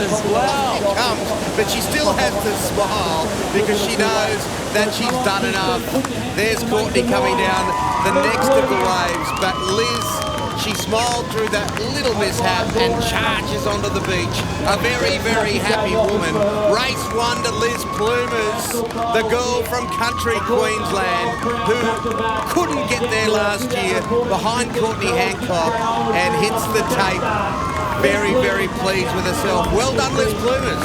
as well. She comes, but she still has to smile because she knows that she's done enough. There's Courtney coming down the next of the waves, but Liz, she smiled through that little mishap and charges onto the beach. A very, very happy woman. Race 1 to Liz Plumas, the girl from country Queensland who couldn't get there last year behind Courtney Hancock and hits the tape. Very, very pleased with herself. Well done, Liz Plumas.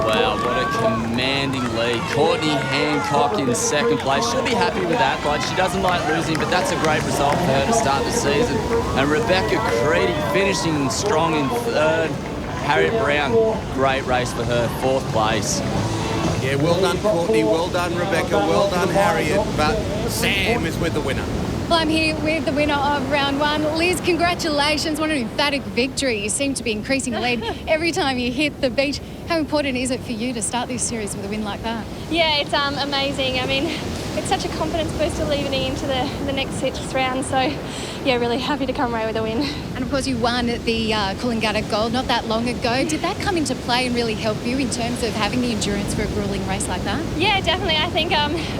Wow, what a commanding lead. Courtney Hancock in second place. She'll be happy with that. Like, she doesn't like losing, but that's a great result for her to start the season. And Rebecca Creedy finishing strong in third. Harriet Brown, great race for her, fourth place. Yeah, well done, Courtney. Well done, Rebecca. Well done, Harriet. But Sam is with the winner. Well, I'm here with the winner of round 1. Liz, congratulations. What an emphatic victory. You seem to be increasing the lead every time you hit the beach. How important is it for you to start this series with a win like that? Yeah, it's amazing. I mean, it's such a confidence booster leading into the next 6 rounds. So, yeah, really happy to come away with a win. And, of course, you won the Coolangatta Gold not that long ago. Did that come into play and really help you in terms of having the endurance for a gruelling race like that? Yeah, definitely. I think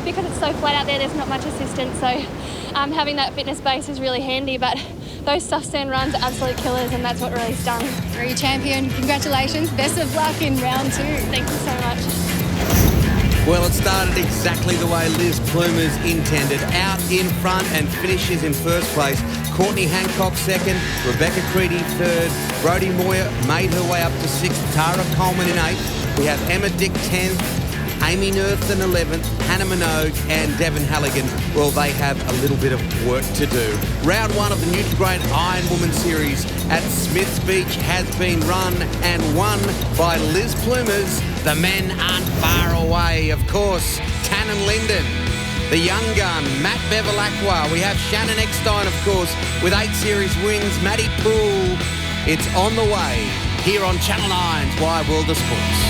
because it's so flat out there's not much assistance. So having that fitness base is really handy. But those soft sand runs are absolute killers, and that's what really stung. You're a champion. Congratulations. Best of luck in round 2. Thank you so much. Well, it started exactly the way Liz Plumas intended. Out in front and finishes in first place. Courtney Hancock second, Rebecca Creedy third, Brodie Moyer made her way up to 6th, Tara Coleman in 8th. We have Emma Dick 10th, Amy Nerthen 11th, Hannah Minogue and Devon Halligan. Well, they have a little bit of work to do. Round 1 of the Nutri-Grain Ironwoman Series at Smiths Beach has been run and won by Liz Plumas. The men aren't far away, of course. Tannen Linden, the young gun, Matt Bevilacqua. We have Shannon Eckstein, of course, with 8 series wins. Maddie Poole. It's on the way here on Channel 9's Wide World of Sports.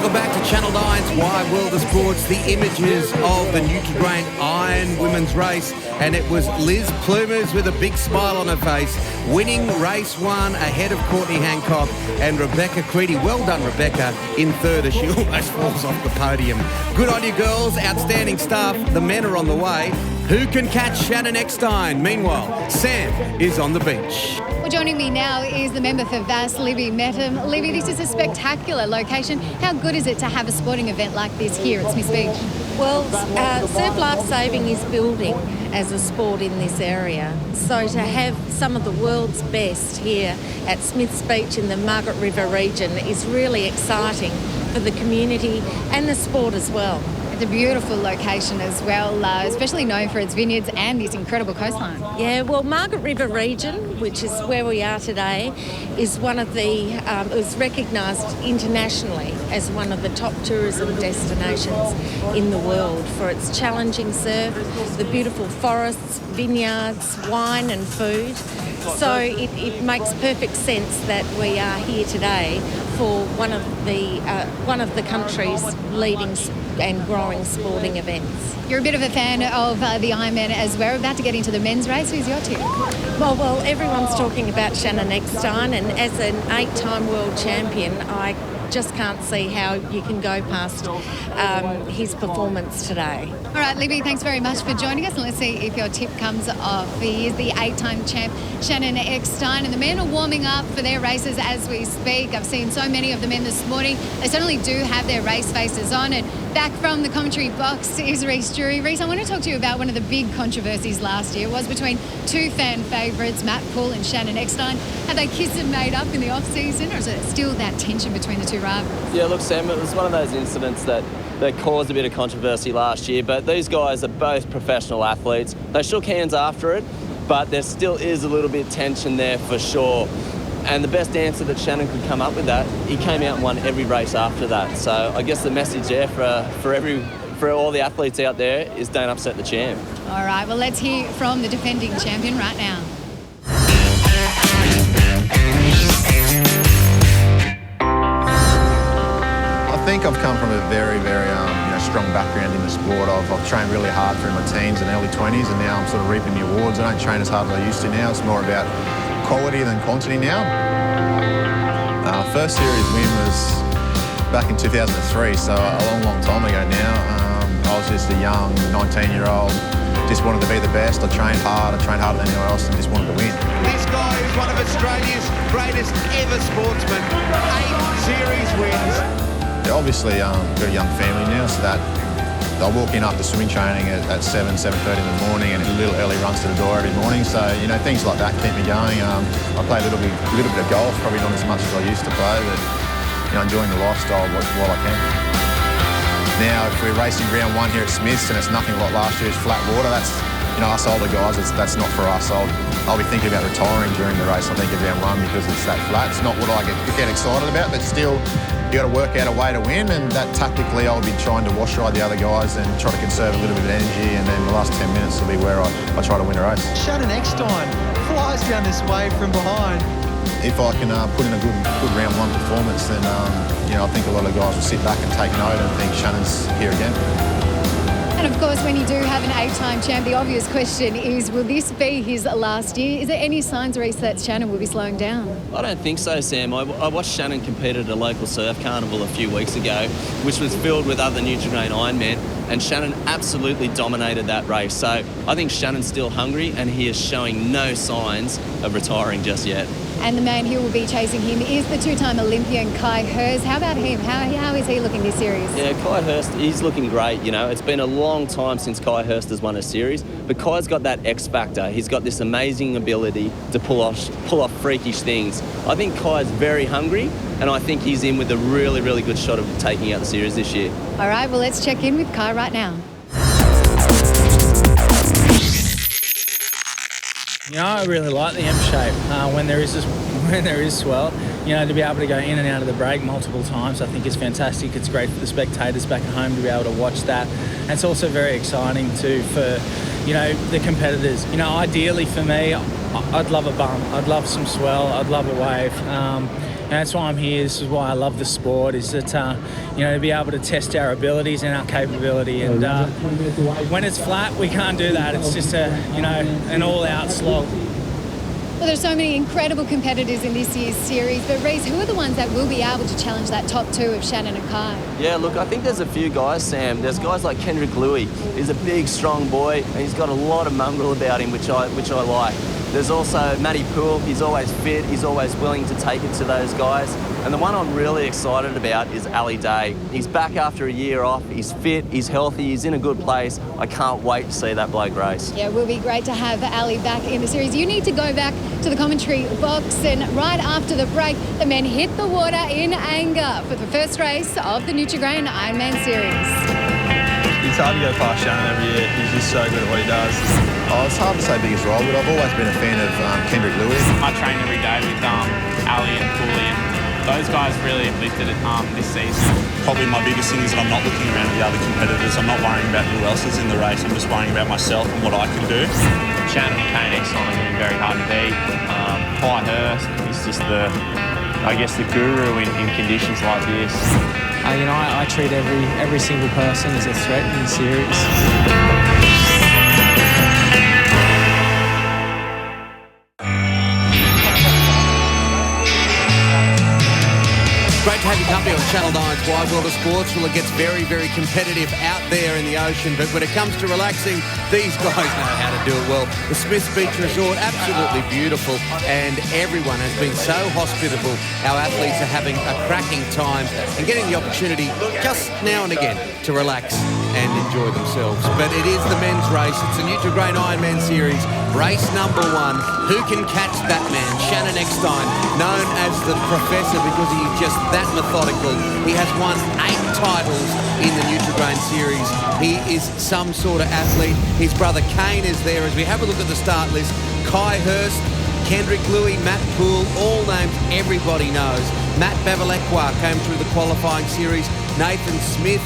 Welcome back to Channel 9's Wide World of Sports, the images of the Nutri-Grain Iron Women's Race. And it was Liz Plumers with a big smile on her face, winning race 1 ahead of Courtney Hancock and Rebecca Creedy. Well done, Rebecca, in third as she almost falls off the podium. Good on you, girls. Outstanding stuff. The men are on the way. Who can catch Shannon Eckstein? Meanwhile, Sam is on the beach. Well, joining me now is the member for VAS, Libby Metham. Libby, this is a spectacular location. How good is it to have a sporting event like this here at Smiths Beach? Well, surf lifesaving is building as a sport in this area. So to have some of the world's best here at Smiths Beach in the Margaret River region is really exciting for the community and the sport as well. It's a beautiful location as well, especially known for its vineyards and this incredible coastline. Yeah, well, Margaret River region, which is where we are today, is one of the, it was recognised internationally as one of the top tourism destinations in the world for its challenging surf, the beautiful forests, vineyards, wine and food. So it makes perfect sense that we are here today for one of the country's leading and growing sporting events. You're a bit of a fan of the Ironman as well. We're about to get into the men's race. Who's your tip? Well, everyone's talking about Shannon Eckstein, and as an 8-time world champion, I just can't see how you can go past his performance today. All right, Libby, thanks very much for joining us, and let's see if your tip comes off. He is the 8-time champ, Shannon Eckstein, and the men are warming up for their races as we speak. I've seen so many of the men this morning. They certainly do have their race faces on, and back from the commentary box is Reese Drury. Reese, I want to talk to you about one of the big controversies last year. It was between two fan favourites, Matt Poole and Shannon Eckstein. Have they kissed and made up in the off-season, or is it still that tension between the two rivals? Yeah, look, Sam, it was one of those incidents that caused a bit of controversy last year, but these guys are both professional athletes. They shook hands after it, but there still is a little bit of tension there for sure. And the best answer that Shannon could come up with that, he came out and won every race after that. So I guess the message there for all the athletes out there is don't upset the champ. All right, well, let's hear from the defending champion right now. I think I've come from a very, very strong background in the sport. I've trained really hard through my teens and early 20s, and now I'm sort of reaping the awards. I don't train as hard as I used to now. It's more about quality than quantity now. First series win was back in 2003, so a long, long time ago now. I was just a young 19-year-old, just wanted to be the best. I trained harder than anyone else, and just wanted to win. This guy is one of Australia's greatest ever sportsmen. 8 series wins. Obviously, got a young family now, so that I walk in after swimming training at 7:30 in the morning, and a little early runs to the door every morning. So things like that keep me going. I play a little bit of golf, probably not as much as I used to play, but enjoying the lifestyle while I can. Now, if we're racing round 1 here at Smiths and it's nothing like last year's flat water, that's us older guys. That's not for us. I'll be thinking about retiring during the race. I think of round 1 because it's that flat. It's not what I get excited about, but still. You got to work out a way to win, and that tactically I'll be trying to wash ride the other guys and try to conserve a little bit of energy, and then the last 10 minutes will be where I try to win a race. Shannon Eckstein flies down this wave from behind. If I can put in a good round 1 performance, then I think a lot of guys will sit back and take note and think Shannon's here again. And of course, when you do have an 8-time champ, the obvious question is, will this be his last year? Is there any signs, Reese, that Shannon will be slowing down? I don't think so, Sam. I watched Shannon compete at a local surf carnival a few weeks ago, which was filled with other Nutri-Grain Ironmen, and Shannon absolutely dominated that race. So I think Shannon's still hungry, and he is showing no signs of retiring just yet. And the man who will be chasing him is the 2-time Olympian Kai Hurst. How about him? How is he looking this series? Yeah, Kai Hurst, he's looking great. It's been a long time since Kai Hurst has won a series, but Kai's got that X factor. He's got this amazing ability to pull off freakish things. I think Kai's very hungry, and I think he's in with a really, really good shot of taking out the series this year. All right, well, let's check in with Kai right now. I really like the M shape when there is swell. To be able to go in and out of the break multiple times, I think is fantastic. It's great for the spectators back at home to be able to watch that. And it's also very exciting too for the competitors. Ideally for me, I'd love a bump. I'd love some swell. I'd love a wave. that's why I'm here. This is why I love the sport, is that, to be able to test our abilities and our capability. And when it's flat, we can't do that. It's just an all-out slog. Well, there's so many incredible competitors in this year's series, but Reece, who are the ones that will be able to challenge that top two of Shannon and Kai? Yeah, look, I think there's a few guys, Sam. There's guys like Kendrick Louis. He's a big, strong boy, and he's got a lot of mongrel about him, which I like. There's also Matty Poole. He's always fit. He's always willing to take it to those guys. And the one I'm really excited about is Ali Day. He's back after a year off. He's fit. He's healthy. He's in a good place. I can't wait to see that bloke race. Yeah, it will be great to have Ali back in the series. You need to go back to the commentary box, and right after the break, the men hit the water in anger for the first race of the Nutri-Grain Ironman Series. It's hard to go past Shannon every year. He's just so good at what he does. Oh, it's hard to say biggest role, but I've always been a fan of Kendrick Lewis. I train every day with Ali and Cooley, and those guys really have lifted it this season. Probably my biggest thing is that I'm not looking around at the other competitors. I'm not worrying about who else is in the race. I'm just worrying about myself and what I can do. Shannon and KNX on have been very hard to beat. Kai Hurst is just the guru in conditions like this. I treat every single person as a threat in the series. Great to have your company on Channel 9's Wide World of Sports. Well, it gets very, very competitive out there in the ocean, but when it comes to relaxing, these guys know how to do it well. The Smiths Beach Resort, absolutely beautiful, and everyone has been so hospitable. Our athletes are having a cracking time and getting the opportunity just now and again to relax and enjoy themselves. But it is the men's race. It's the Nutri-Grain Ironman Series, race number 1. Who can catch that man? Shannon Eckstein, known as the Professor because he's just that methodical. He has won 8 titles in the Nutri-Grain Series. He is some sort of athlete. His brother Kane is there. As we have a look at the start list, Kai Hurst, Kendrick Louis, Matt Poole, all names everybody knows. Matt Bevilacqua came through the qualifying series. Nathan Smith,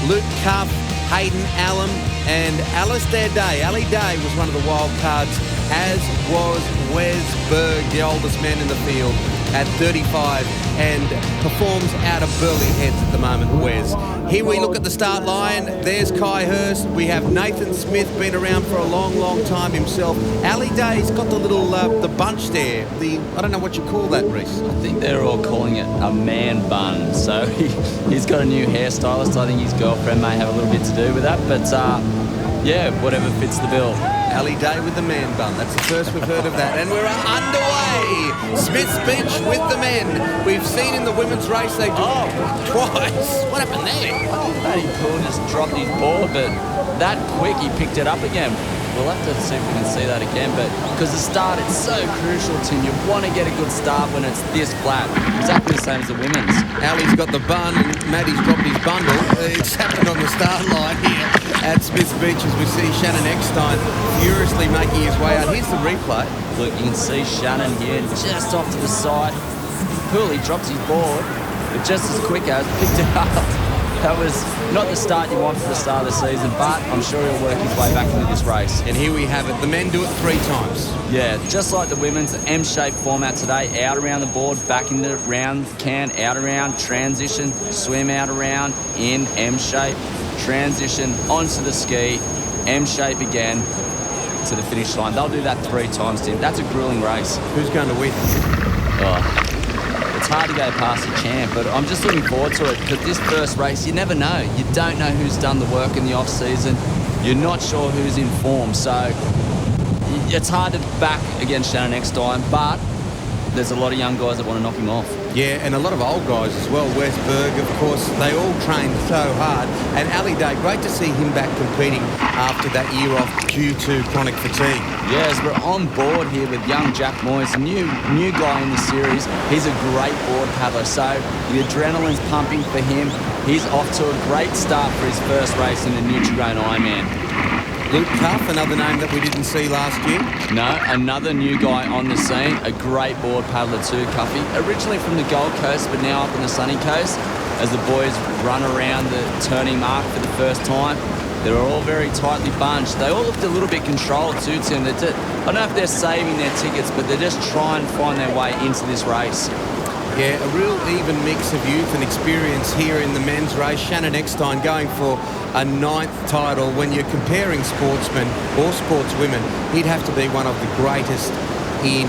Luke Cuff, Hayden Allen, and Alistair Day. Ali Day was one of the wild cards, as was Wes Berg, the oldest man in the field, at 35, and performs out of Burleigh Heads at the moment, Wes. Here we look at the start line. There's Kai Hurst. We have Nathan Smith, been around for a long, long time himself. Ali Day's got the little, the bunch there. I don't know what you call that, Reece. I think they're all calling it a man bun. So he's got a new hairstylist. I think his girlfriend may have a little bit to do with that. But yeah, whatever fits the bill. Ali Day with the man bun. That's the first we've heard of that. And we're underway. Smith's Beach with the men. We've seen in the women's race they do twice. What happened there? I think Matty Poole just dropped his ball, but that quick he picked it up again. We'll have to see if we can see that again, but because the start, it's so crucial, Tim. You want to get a good start when it's this flat. Exactly the same as the women's. Ali's got the bun and Matty's dropped his bundle. It's happened on the start line here at Smith's Beach as we see Shannon Eckstein furiously making his way out. Here's the replay. Look, you can see Shannon here just off to the side. Poole, he drops his board, but just as quick as picked it up. That was not the start you want for the start of the season, but I'm sure he'll work his way back into this race. And here we have it. The men do it 3 times. Yeah, just like the women's, the M-shaped format today. Out around the board, back in the round can, out around, transition, swim out around, in, M-shape, transition, onto the ski, M-shape again, to the finish line. They'll do that 3 times, Tim. That's a grueling race. Who's going to win? It's hard to go past the champ, but I'm just looking forward to it because this first race, you never know. You don't know who's done the work in the off-season. You're not sure who's in form, so it's hard to back against Shannon next time, but there's a lot of young guys that want to knock him off. Yeah, and a lot of old guys as well. Wes Berg, of course, they all trained so hard. And Ali Day, great to see him back competing after that year off due to chronic fatigue. Yes, we're on board here with young Jack Moyes, a new guy in the series. He's a great board paddler, so the adrenaline's pumping for him. He's off to a great start for his first race in the Nutri-Grain Ironman. Luke Cuff, another name that we didn't see last year. No, another new guy on the scene, a great board paddler too, Cuffy. Originally from the Gold Coast, but now up on the sunny coast. As the boys run around the turning mark for the first time, they're all very tightly bunched. They all looked a little bit controlled too, Tim. I don't know if they're saving their tickets, but they're just trying to find their way into this race. Yeah, a real even mix of youth and experience here in the men's race. Shannon Eckstein going for a 9th title. When you're comparing sportsmen or sportswomen, he'd have to be one of the greatest in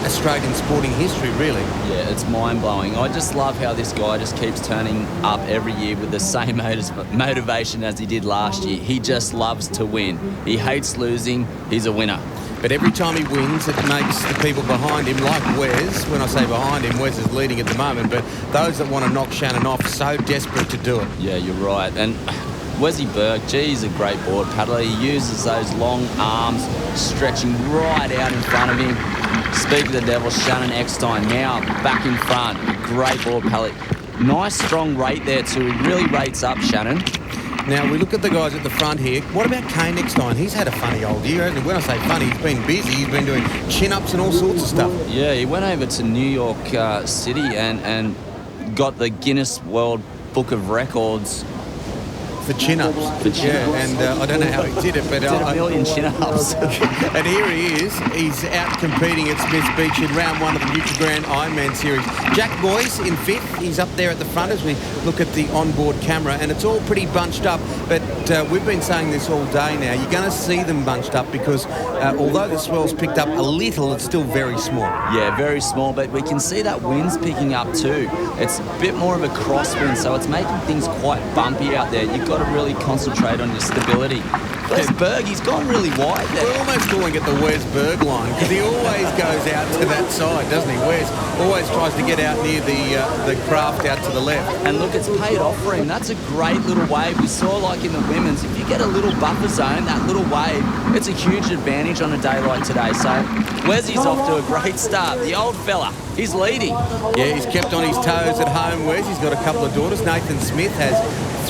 Australian sporting history, really. Yeah, it's mind-blowing. I just love how this guy just keeps turning up every year with the same motivation as he did last year. He just loves to win. He hates losing. He's a winner. But every time he wins, it makes the people behind him, like Wes, when I say behind him, Wes is leading at the moment, but those that want to knock Shannon off, so desperate to do it. Yeah, you're right. And Wesley Berg, gee, he's a great board paddler. He uses those long arms, stretching right out in front of him. Speak of the devil, Shannon Eckstein now back in front. Great board paddler. Nice, strong rate there too. He really rates up, Shannon. Now, we look at the guys at the front here. What about Kane Eckstein? He's had a funny old year, hasn't he? When I say funny, he's been busy. He's been doing chin-ups and all sorts of stuff. Yeah, he went over to New York City and got the Guinness World Book of Records. For chin-ups. Yeah, and I don't know how he did it, but... Did a million chin-ups. And here he is. He's out competing at Smiths Beach in round 1 of the Nutri-Grain Ironman Series. Jack Boyce in 5th. He's up there at the front as we look at the onboard camera, and it's all pretty bunched up, but we've been saying this all day now. You're going to see them bunched up because although the swell's picked up a little, it's still very small. Yeah, very small, but we can see that wind's picking up too. It's a bit more of a crosswind, so it's making things quite bumpy out there. You've got to really concentrate on your stability. Wes Berg, he's gone really wide there. We're almost calling it the Wes Berg line because he always goes out to that side, doesn't he? Wes always tries to get out near the craft out to the left. And look, it's paid off for him. That's a great little wave. We saw like in the women's, if you get a little buffer zone, that little wave, it's a huge advantage on a day like today. So Wesley's off to a great start. The old fella, he's leading. Yeah, he's kept on his toes at home, Wes. He's got a couple of daughters. Nathan Smith has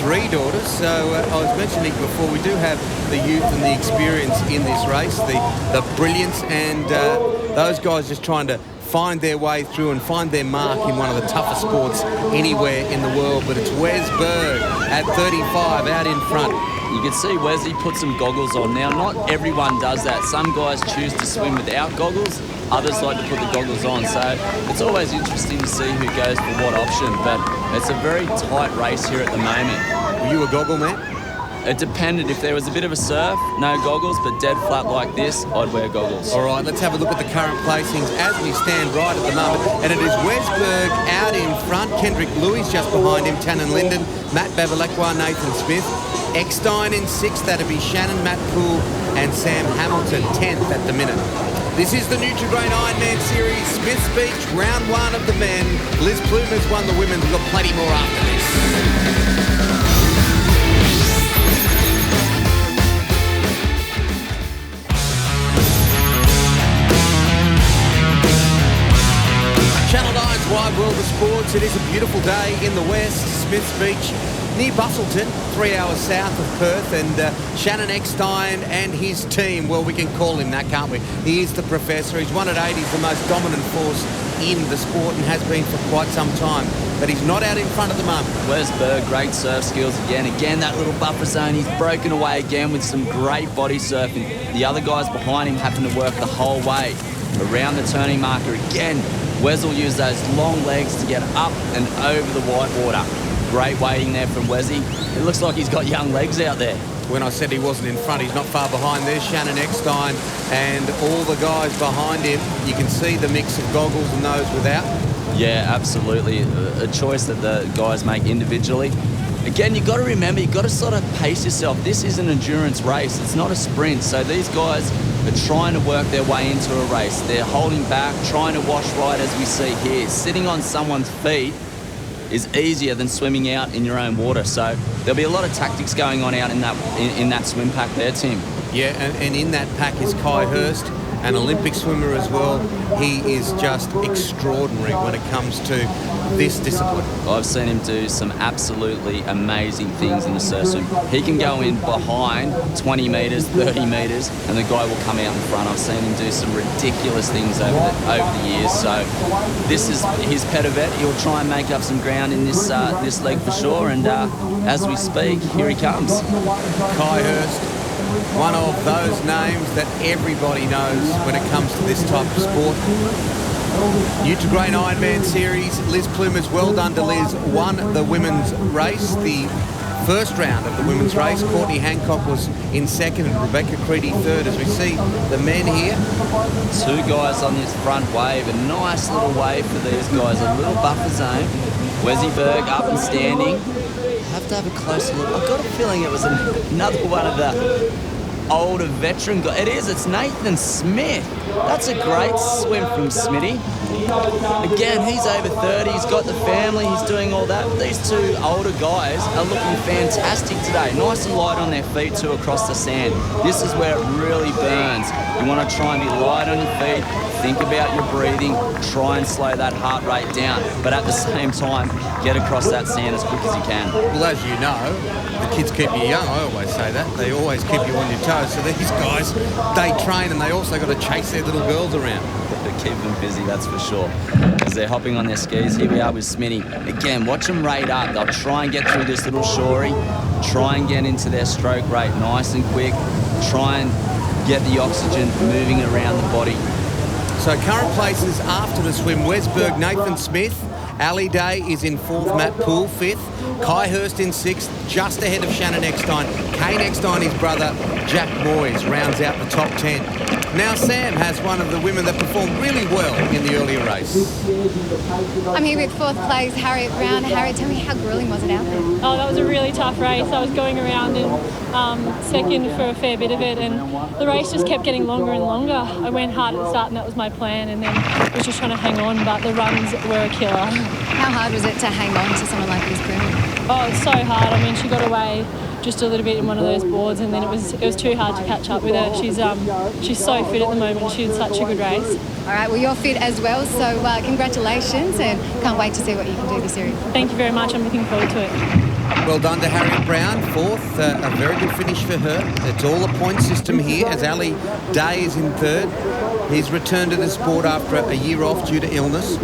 3 daughters. So I was mentioning before, we do have the youth and the experience in this race, the brilliance, and those guys just trying to find their way through and find their mark in one of the toughest sports anywhere in the world. But it's Wes Berg at 35 out in front. You can see Wesley put some goggles on. Now, not everyone does that. Some guys choose to swim without goggles. Others like to put the goggles on. So it's always interesting to see who goes for what option. But it's a very tight race here at the moment. Were you a goggle man? It depended. If there was a bit of a surf, no goggles, but dead flat like this, I'd wear goggles. All right, let's have a look at the current placings as we stand right at the moment. And it is Wes Berg out in front. Kendrick Lewis just behind him. Tannen Linden, Matt Babalekwa, Nathan Smith. Eckstein in 6th. That'd be Shannon, Matt Poole and Sam Hamilton 10th at the minute. This is the Nutri-Grain Ironman Series, Smiths Beach, round 1 of the men. Liz Plumer's won the women. We've got plenty more after this. Channel 9's Wide World of Sports. It is a beautiful day in the west, Smiths Beach, near Bustleton, 3 hours south of Perth, and Shannon Eckstein and his team, well, we can call him that, can't we? He is the professor. He's 1 at 8. He's the most dominant force in the sport and has been for quite some time, but he's not out in front at the moment. Wes Berg, great surf skills again. Again, that little buffer zone. He's broken away again with some great body surfing. The other guys behind him having to work the whole way around the turning marker again. Wes will use those long legs to get up and over the white water. Great waiting there from Wesy. It looks like he's got young legs out there. When I said he wasn't in front, he's not far behind. There's Shannon Eckstein and all the guys behind him. You can see the mix of goggles and those without. Yeah, absolutely. A choice that the guys make individually. Again, you've got to remember, you've got to sort of pace yourself. This is an endurance race. It's not a sprint. So these guys are trying to work their way into a race. They're holding back, trying to wash right as we see here. Sitting on someone's feet is easier than swimming out in your own water. So there'll be a lot of tactics going on out in that swim pack there, Tim. Yeah, and in that pack is Kai Hurst, an Olympic swimmer as well. He is just extraordinary when it comes to this discipline. I've seen him do some absolutely amazing things in the surf swim. He can go in behind 20 metres, 30 metres, and the guy will come out in front. I've seen him do some ridiculous things over the years. So this is his pedivet. He'll try and make up some ground in this leg for sure. And as we speak, here he comes. Kai Hurst, one of those names that everybody knows when it comes to this type of sport. Nutri-Grain Ironman Series. Liz Plumer's well done to Liz. Won the women's race, the first round of the women's race. Courtney Hancock was in second and Rebecca Creedy third. As we see the men here. Two guys on this front wave. A nice little wave for these guys. A little buffer zone. Wesley Berg up and standing. Have to have a closer look. I've got a feeling it was another one of the older veteran guys. It is. It's Nathan Smith. That's a great swim from Smitty. Again, he's over 30. He's got the family. He's doing all that. These two older guys are looking fantastic today. Nice and light on their feet too across the sand. This is where it really burns. You want to try and be light on your feet. Think about your breathing. Try and slow that heart rate down. But at the same time, get across that sand as quick as you can. Well, as you know, the kids keep you young. I always say that. They always keep you on your toes. So these guys, they train and they also got to chase their little girls around. Keep them busy, that's for sure. As they're hopping on their skis, here we are with Smitty. Again, watch them rate up. They'll try and get through this little shorey. Try and get into their stroke rate nice and quick. Try and get the oxygen moving around the body. So current places after the swim, Wesberg, Nathan Smith. Ali Day is in fourth, Matt Poole fifth. Kai Hurst in sixth, just ahead of Shannon Eckstein. Kane Eckstein, his brother, Jack Moyes, rounds out the top 10. Now Sam has one of the women that performed really well in the earlier race. I'm here with fourth place, Harriet Brown. Harriet, tell me, how grueling was it out there? Oh, that was a really tough race. I was going around in second for a fair bit of it, and the race just kept getting longer and longer. I went hard at the start, and that was my plan, and then I was just trying to hang on, but the runs were a killer. How hard was it to hang on to someone like Liz Plumer? Oh, it's so hard. I mean, she got away just a little bit in one of those boards, and then it was too hard to catch up with her. She's so fit at the moment. She had such a good race. All right, well, you're fit as well, so congratulations, and can't wait to see what you can do this series. Thank you very much. I'm looking forward to it. Well done to Harriet Brown, fourth. A very good finish for her. It's all a point system here, as Ali Day is in third. He's returned to the sport after a year off due to illness.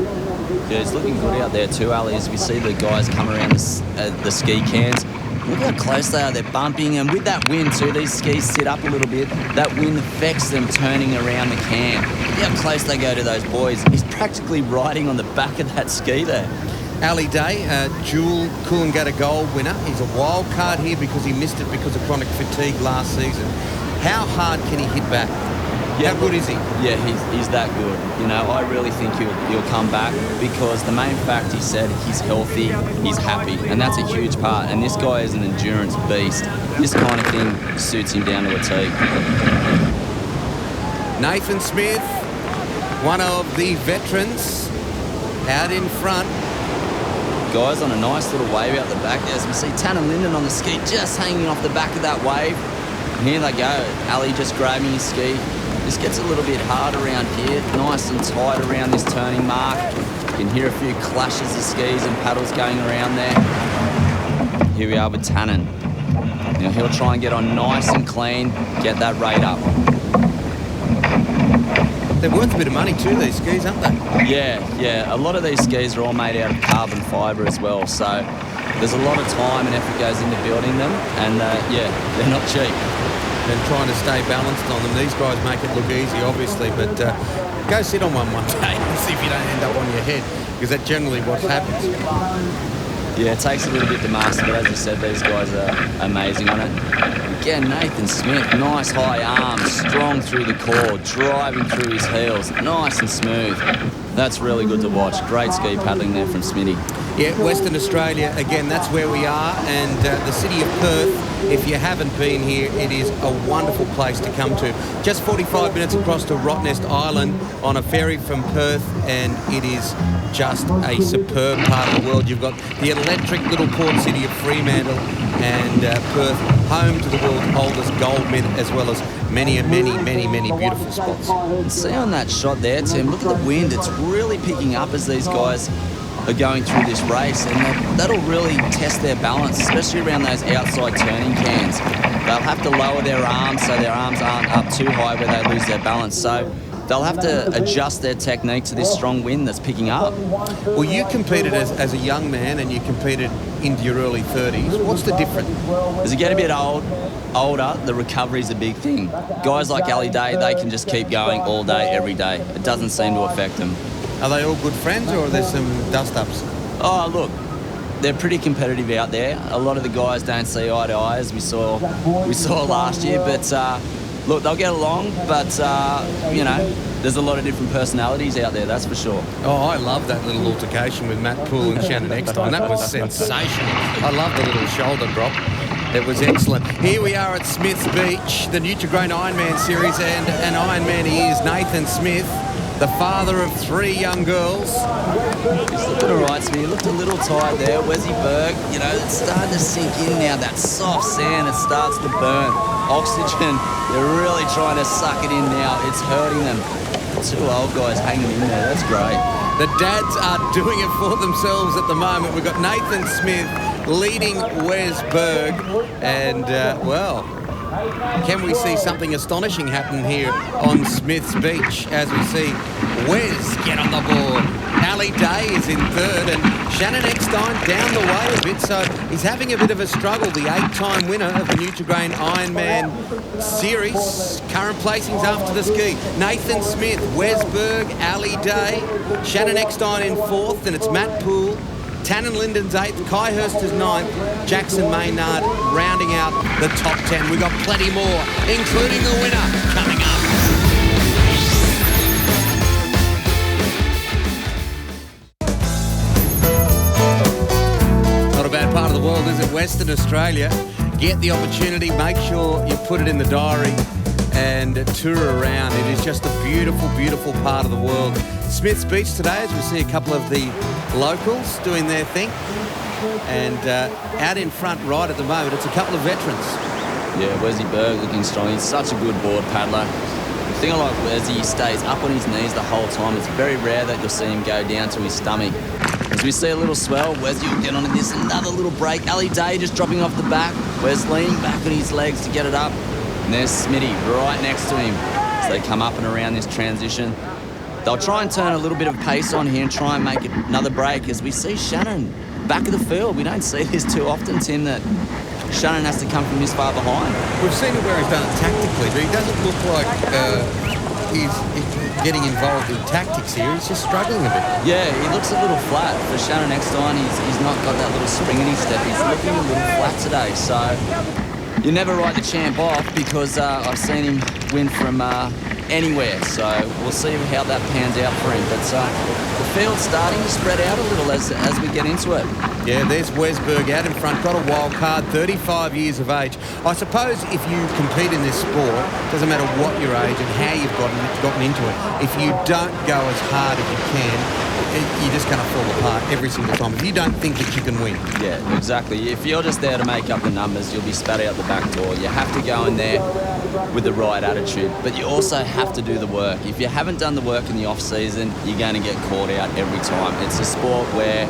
Yeah, it's looking good out there too, Ali, as we see the guys come around the ski cans. Look how close they are. They're bumping, and with that wind too, these skis sit up a little bit. That wind affects them turning around the can. Look how close they go to those boys. He's practically riding on the back of that ski there. Ali Day, dual Coolangatta Gold winner. He's a wild card here because he missed it because of chronic fatigue last season. How hard can he hit back? Yeah, how good is he? Yeah, he's that good. You know, I really think he'll come back because the main fact, he said, he's healthy, he's happy, and that's a huge part. And this guy is an endurance beast. This kind of thing suits him down to a T. Nathan Smith, one of the veterans, out in front. Guys on a nice little wave out the back there. As we see Tanner Linden on the ski just hanging off the back of that wave. And here they go. Ali just grabbing his ski. This gets a little bit hard around here. Nice and tight around this turning mark. You can hear a few clashes of skis and paddles going around there. Here we are with Tannen. Now he'll try and get on nice and clean, get that rate up. They're worth a bit of money too, these skis, aren't they? Yeah. A lot of these skis are all made out of carbon fibre as well, so there's a lot of time and effort goes into building them, and they're not cheap. And trying to stay balanced on them. These guys make it look easy, obviously, but go sit on one day and see if you don't end up on your head, because that's generally what happens. Yeah, it takes a little bit to master, but as you said, these guys are amazing on it. Again, Nathan Smith, nice high arms, strong through the core, driving through his heels, nice and smooth. That's really good to watch. Great ski paddling there from Smitty. Yeah, Western Australia, again, that's where we are, and the city of Perth, if you haven't been here, it is a wonderful place to come to. Just 45 minutes across to Rottnest Island on a ferry from Perth, and it is just a superb part of the world. You've got the electric little port city of Fremantle and Perth, home to the world's oldest gold mint, as well as many beautiful spots. See on that shot there, Tim, look at the wind. It's really picking up as these guys are going through this race, and that'll really test their balance, especially around those outside turning cans. They'll have to lower their arms so their arms aren't up too high where they lose their balance. So they'll have to adjust their technique to this strong wind that's picking up. Well, you competed as a young man, and you competed into your early 30s. What's the difference? As you get a bit older, the recovery's a big thing. Guys like Ali Day, they can just keep going all day, every day. It doesn't seem to affect them. Are they all good friends, or are there some dust-ups? Oh, look, they're pretty competitive out there. A lot of the guys don't see eye to eye, as we saw last year. But look, they'll get along. But you know, there's a lot of different personalities out there. That's for sure. Oh, I love that little altercation with Matt Poole and Shannon Eckstein. That was sensational. I love the little shoulder drop. It was excellent. Here we are at Smith's Beach, the Nutri-Grain Ironman Series, and an Ironman he is, Nathan Smith, the father of 3 young girls. He's looking all right, Smith. He looked a little tired there. Wesley Berg, you know, it's starting to sink in now. That soft sand, it starts to burn. Oxygen, they're really trying to suck it in now. It's hurting them. 2 old guys hanging in there. That's great. The dads are doing it for themselves at the moment. We've got Nathan Smith leading Wes Berg, and well, can we see something astonishing happen here on Smith's Beach as we see Wes get on the board? Ali Day is in 3rd, and Shannon Eckstein down the way a bit, so he's having a bit of a struggle. The 8-time winner of the Nutri-Grain Ironman Series. Current placings after the ski: Nathan Smith, Wes Berg, Ali Day, Shannon Eckstein in 4th, and it's Matt Poole. Tannen Linden's 8th, Kai Hurst is 9th, Jackson Maynard rounding out the top 10. We've got plenty more, including the winner, coming up. Not a bad part of the world, is it? Western Australia. Get the opportunity, make sure you put it in the diary and tour around. It is just a beautiful, beautiful part of the world. Smith's Beach today, as we see a couple of the locals doing their thing. And out in front right at the moment, it's a couple of veterans. Yeah, Wesley Berg looking strong. He's such a good board paddler. The thing I like Wesley, he stays up on his knees the whole time. It's very rare that you'll see him go down to his stomach. As we see a little swell, Wesley will get on this. Another little break. Ali Day just dropping off the back. Wes leaning back on his legs to get it up. And there's Smitty right next to him as they come up and around this transition. They'll try and turn a little bit of pace on here and try and make it another break as we see Shannon back of the field. We don't see this too often, Tim, that Shannon has to come from this far behind. We've seen it where he's done it tactically, but he doesn't look like he's getting involved in tactics here. He's just struggling a bit. Yeah, he looks a little flat. For Shannon Eckstein, he's not got that little spring in his step. He's looking a little flat today, so you never write the champ off because I've seen him win from anywhere, so we'll see how that pans out for him. But the field's starting to spread out a little as we get into it. Yeah, there's Wes Berg out in front, got a wild card, 35 years of age. I suppose if you compete in this sport, doesn't matter what your age and how you've gotten into it, if you don't go as hard as you can, you're just going to fall apart every single time if you don't think that you can win. Yeah, exactly. If you're just there to make up the numbers, you'll be spat out the back door. You have to go in there with the right attitude, but you also have to do the work. If you haven't done the work in the off-season, you're going to get caught out every time. It's a sport where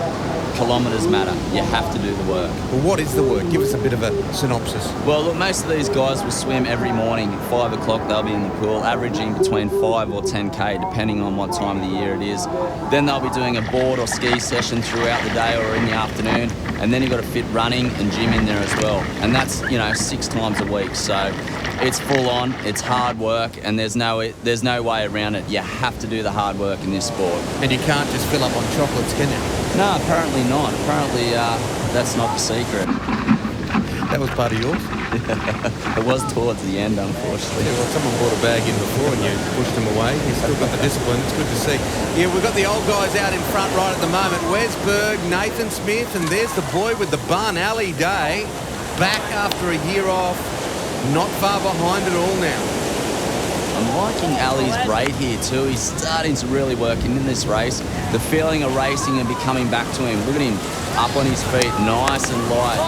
kilometres matter. You have to do the work. Well, what is the work? Give us a bit of a synopsis. Well, look, most of these guys will swim every morning. At 5 o'clock, they'll be in the pool, averaging between 5 or 10K, depending on what time of the year it is. Then they'll be doing a board or ski session throughout the day or in the afternoon. And then you've got to fit running and gym in there as well. And that's, 6 times a week. So it's full on, it's hard work, and there's no way around it. You have to do the hard work in this sport. And you can't just fill up on chocolates, can you? No, apparently not. Apparently that's not the secret. That was part of yours? It was towards the end, unfortunately. Yeah, well, someone brought a bag in before and you pushed them away. You've still got the discipline. It's good to see. Yeah, we've got the old guys out in front right at the moment. Wes Berg, Nathan Smith, and there's the boy with the bun, Ali Day, back after a year off. Not far behind at all now. I'm liking Ali's braid here too. He's starting to really work in this race. The feeling of racing and be coming back to him. Look at him up on his feet, nice and light.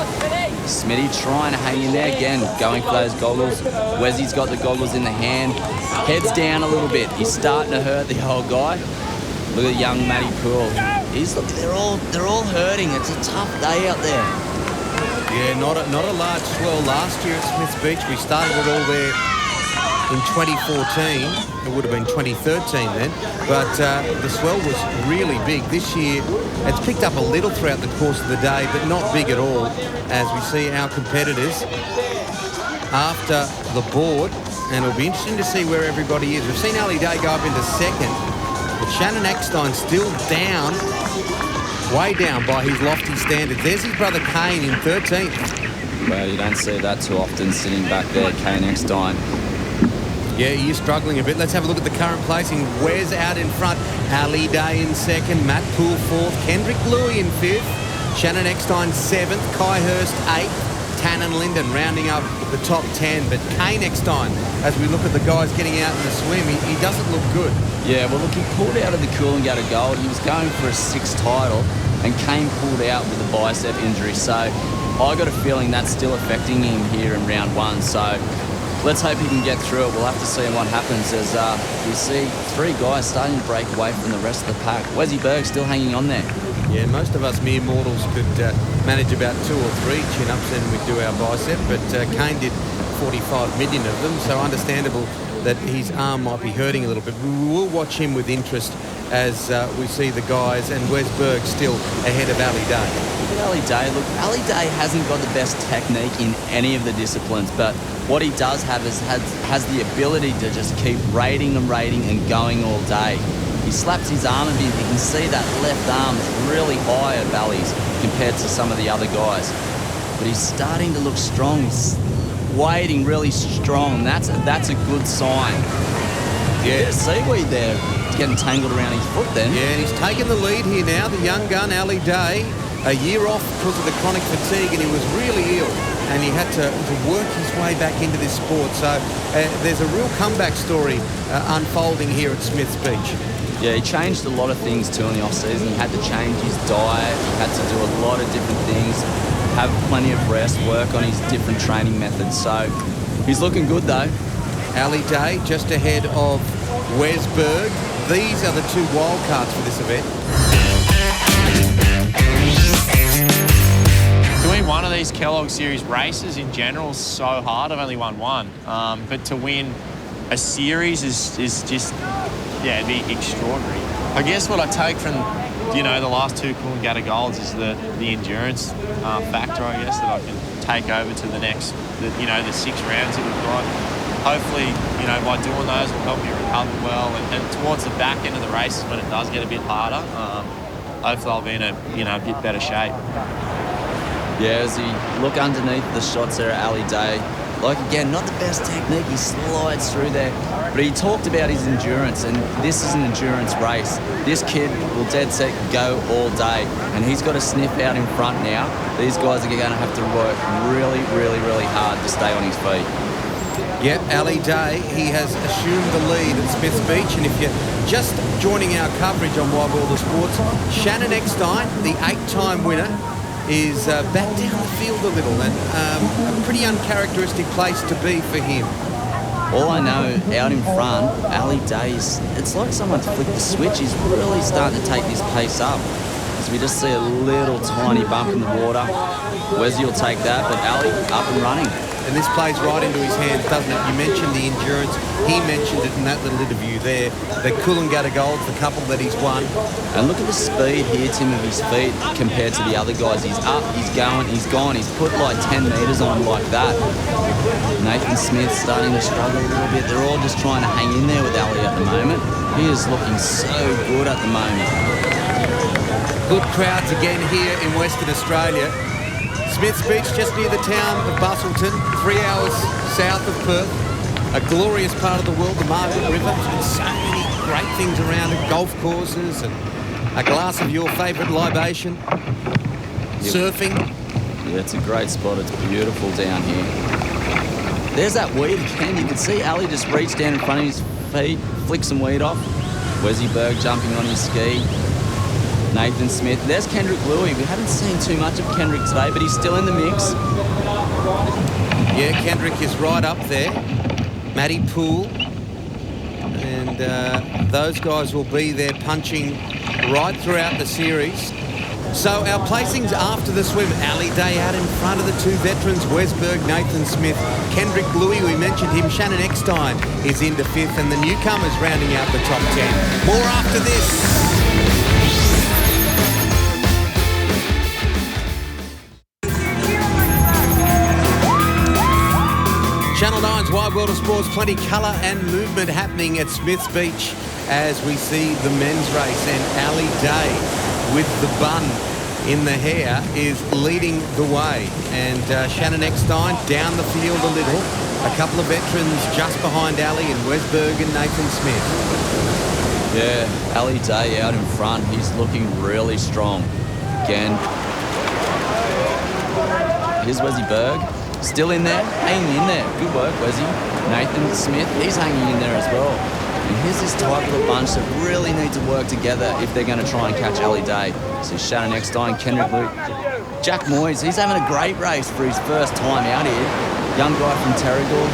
Smitty trying to hang in there again, going for those goggles. Wesley's got the goggles in the hand. Heads down a little bit. He's starting to hurt the old guy. Look at young Matty Poole. They're all hurting. It's a tough day out there. Yeah, not a large swell last year at Smith's Beach. We started it all there in 2014. It would have been 2013 then. But the swell was really big. This year, it's picked up a little throughout the course of the day, but not big at all, as we see our competitors after the board. And it'll be interesting to see where everybody is. We've seen Ali Day go up into second. But Shannon Eckstein still down, way down by his lofty standards. There's his brother Kane in 13th. Well, you don't see that too often sitting back there, Kane Eckstein. Yeah, he is struggling a bit. Let's have a look at the current placing. Wes out in front. Ali Day in second. Matt Poole fourth. Kendrick Louis in fifth. Shannon Eckstein 7th, Kai Hurst 8th, Tannen Linden rounding up the top 10. But Kane Eckstein, as we look at the guys getting out in the swim, he doesn't look good. Yeah, well, look, he pulled out of the Coolangatta Gold. He was going for a 6th title, and Kane pulled out with a bicep injury. So I got a feeling that's still affecting him here in round 1. So let's hope he can get through it. We'll have to see what happens as we see 3 guys starting to break away from the rest of the pack. Wesley Berg still hanging on there. Yeah, most of us mere mortals could manage about 2 or 3 chin-ups and we'd do our bicep, but Kane did 45 million of them, so understandable that his arm might be hurting a little bit. We will watch him with interest as we see the guys, and Wes Berg still ahead of Ali Day. Ali Day, look, Ali Day hasn't got the best technique in any of the disciplines, but what he does have is has the ability to just keep rating and going all day. He slaps his arm a bit. You can see that left arm is really high at valleys compared to some of the other guys. But he's starting to look strong. He's wading really strong. That's a good sign. Yeah, seaweed there. It's getting tangled around his foot then. Yeah, and he's taken the lead here now. The young gun, Ali Day, a year off because of the chronic fatigue, and he was really ill. And he had to work his way back into this sport. So there's a real comeback story unfolding here at Smiths Beach. Yeah, he changed a lot of things too in the off-season. He had to change his diet. He had to do a lot of different things, have plenty of rest, work on his different training methods. So he's looking good though. Ali Day just ahead of Wes Berg. These are the 2 wild cards for this event. To win one of these Kellogg Series races in general is so hard. I've only won one. But to win a series is just... yeah, it'd be extraordinary. I guess what I take from, the last 2 Coolangatta Golds is the endurance factor, I guess, that I can take over to the next, the 6 rounds that we've got. Hopefully, by doing those, will help me recover well. And towards the back end of the races, when it does get a bit harder, hopefully I'll be in a bit better shape. Yeah, as you look underneath the shots there at Ali Day, like again, not the best technique, he slides through there, but he talked about his endurance, and this is an endurance race. This kid will dead set go all day, and he's got a sniff out in front now. These guys are going to have to work really, really, really hard to stay on his feet. Yep, Ali Day, he has assumed the lead at Smiths Beach, and if you're just joining our coverage on Wide World of Sports, Shannon Eckstein, the 8-time winner, is back down the field a little, and a pretty uncharacteristic place to be for him. All I know, out in front, Ali Day, it's like someone's flicked the switch. He's really starting to take this pace up. So we just see a little tiny bump in the water. Wesley will take that, but Ali up and running. And this plays right into his hands, doesn't it? You mentioned the endurance. He mentioned it in that little interview there. The Coolangatta Golds, the couple that he's won. And look at the speed here, Tim, of his feet compared to the other guys. He's up, he's going, he's gone. He's put like 10 metres on him like that. Nathan Smith starting to struggle a little bit. They're all just trying to hang in there with Ali at the moment. He is looking so good at the moment. Good crowds again here in Western Australia. Smiths Beach, just near the town of Bustleton, 3 hours south of Perth. A glorious part of the world, the Margaret River. There's so many great things around it, golf courses and a glass of your favourite libation. Surfing. Yeah, it's a great spot. It's beautiful down here. There's that weed again. You can see Ali just reach down in front of his feet, flick some weed off. Wesley Berg jumping on his ski. Nathan Smith. There's Kendrick Louis. We haven't seen too much of Kendrick today, but he's still in the mix. Yeah, Kendrick is right up there. Matty Poole. And those guys will be there punching right throughout the series. So our placings after the swim, Ali Day out in front of the 2 veterans, Wes Berg, Nathan Smith, Kendrick Louis, we mentioned him, Shannon Eckstein is into 5th, and the newcomers rounding out the top 10. More after this. Channel 9's Wide World of Sports, plenty colour and movement happening at Smiths Beach as we see the men's race, and Ali Day with the bun in the hair is leading the way, and Shannon Eckstein down the field a little. A couple of veterans just behind Ali and Wesberg and Nathan Smith. Yeah, Ali Day out in front. He's looking really strong. Again, here's Wesley Berg. Still in there, hanging in there. Good work, Wesley. Nathan Smith, he's hanging in there as well. And here's this tight little bunch that really need to work together if they're going to try and catch Ali Day. So Shannon Eckstein, Kendrick Luke, Jack Moyes, he's having a great race for his first time out here. Young guy from Terrigal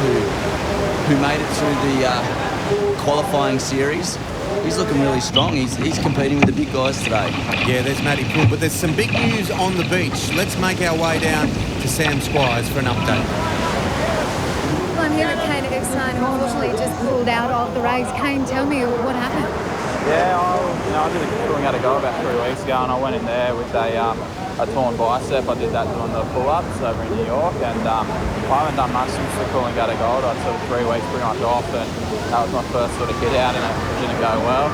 who made it through the qualifying series. He's looking really strong. He's competing with the big guys today. Yeah, there's Matty Poole, but there's some big news on the beach. Let's make our way down to Sam Squires for an update. Well, I'm here at Kane Eckstein, unfortunately just pulled out of the race. Kane, tell me what happened. Yeah, I did a cooling at a go about 3 weeks ago, and I went in there with a torn bicep. I did that doing the pull-ups over in New York, and I haven't done much since the cooling at a gold. I'd sort of 3 weeks pretty much off, and that was my first sort of hit out, and it didn't go well.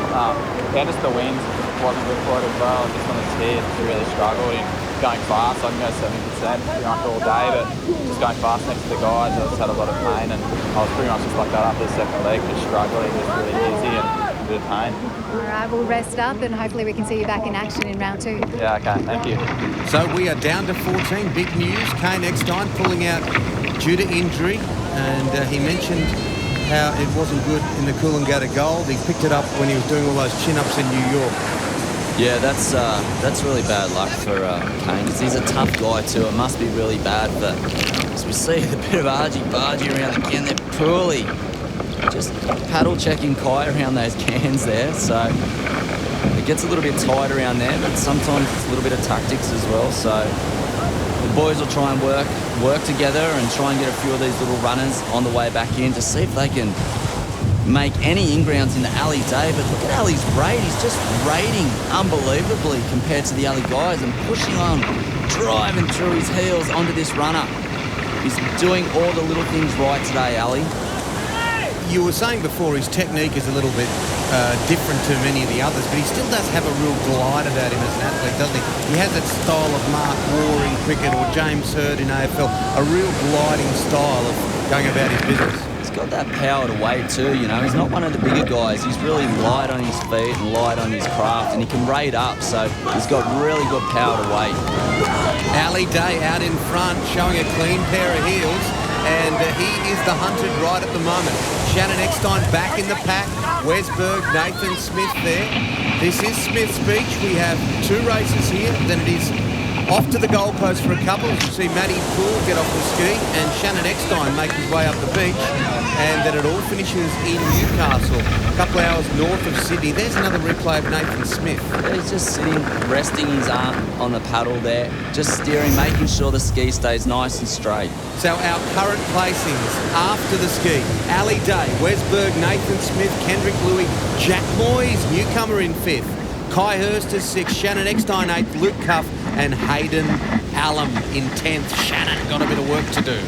Just the wind wasn't good for it as well. Just on the ski, it really struggled. And going fast, I can go 70% pretty much all day, but just going fast next to the guys, I just had a lot of pain, and I was pretty much just like that after the second leg, just struggling, just really dizzy and a bit of pain. All right, we'll rest up and hopefully we can see you back in action in round 2. Yeah, okay, thank you. So we are down to 14. Big news. Kane Eckstein pulling out due to injury, and he mentioned how it wasn't good in the Coolangatta Gold. He picked it up when he was doing all those chin-ups in New York. Yeah, that's really bad luck for Kane. He's a tough guy too. It must be really bad, but as we see a bit of argy-bargy around again, they're poorly. Just paddle checking Kai around those cans there, so it gets a little bit tight around there, but sometimes it's a little bit of tactics as well. So the boys will try and work together and try and get a few of these little runners on the way back in to see if they can make any in-grounds into Ali Day. But look at Ali's rate. He's just rating unbelievably compared to the Ali guys and pushing on, driving through his heels onto this runner. He's doing all the little things right today, Ali. You were saying before his technique is a little bit different to many of the others, but he still does have a real glide about him as an athlete, doesn't he? He has that style of Mark Waugh in cricket or James Hird in AFL, a real gliding style of going about his business. He's got that power to weight too, you know. He's not one of the bigger guys. He's really light on his feet and light on his craft, and he can rate up, so he's got really good power to weight. Ali Day out in front, showing a clean pair of heels, and he is the hunted right at the moment. Shannon Eckstein back in the pack. Wesberg, Nathan Smith there. This is Smiths Beach. We have 2 races here. Then it is off to the Gold Coast for a couple. As you see Matty Poole get off the ski and Shannon Eckstein make his way up the beach. And then it all finishes in Newcastle, a couple of hours north of Sydney. There's another replay of Nathan Smith. He's just sitting, resting his arm on the paddle there, just steering, making sure the ski stays nice and straight. So our current placings after the ski: Ali Day, Wesberg, Nathan Smith, Kendrick Louis, Jack Moyes, newcomer in 5th. Kai Hurst is 6th, Shannon Eckstein 8th, Luke Cuff and Hayden Allam in 10th. Shannon got a bit of work to do.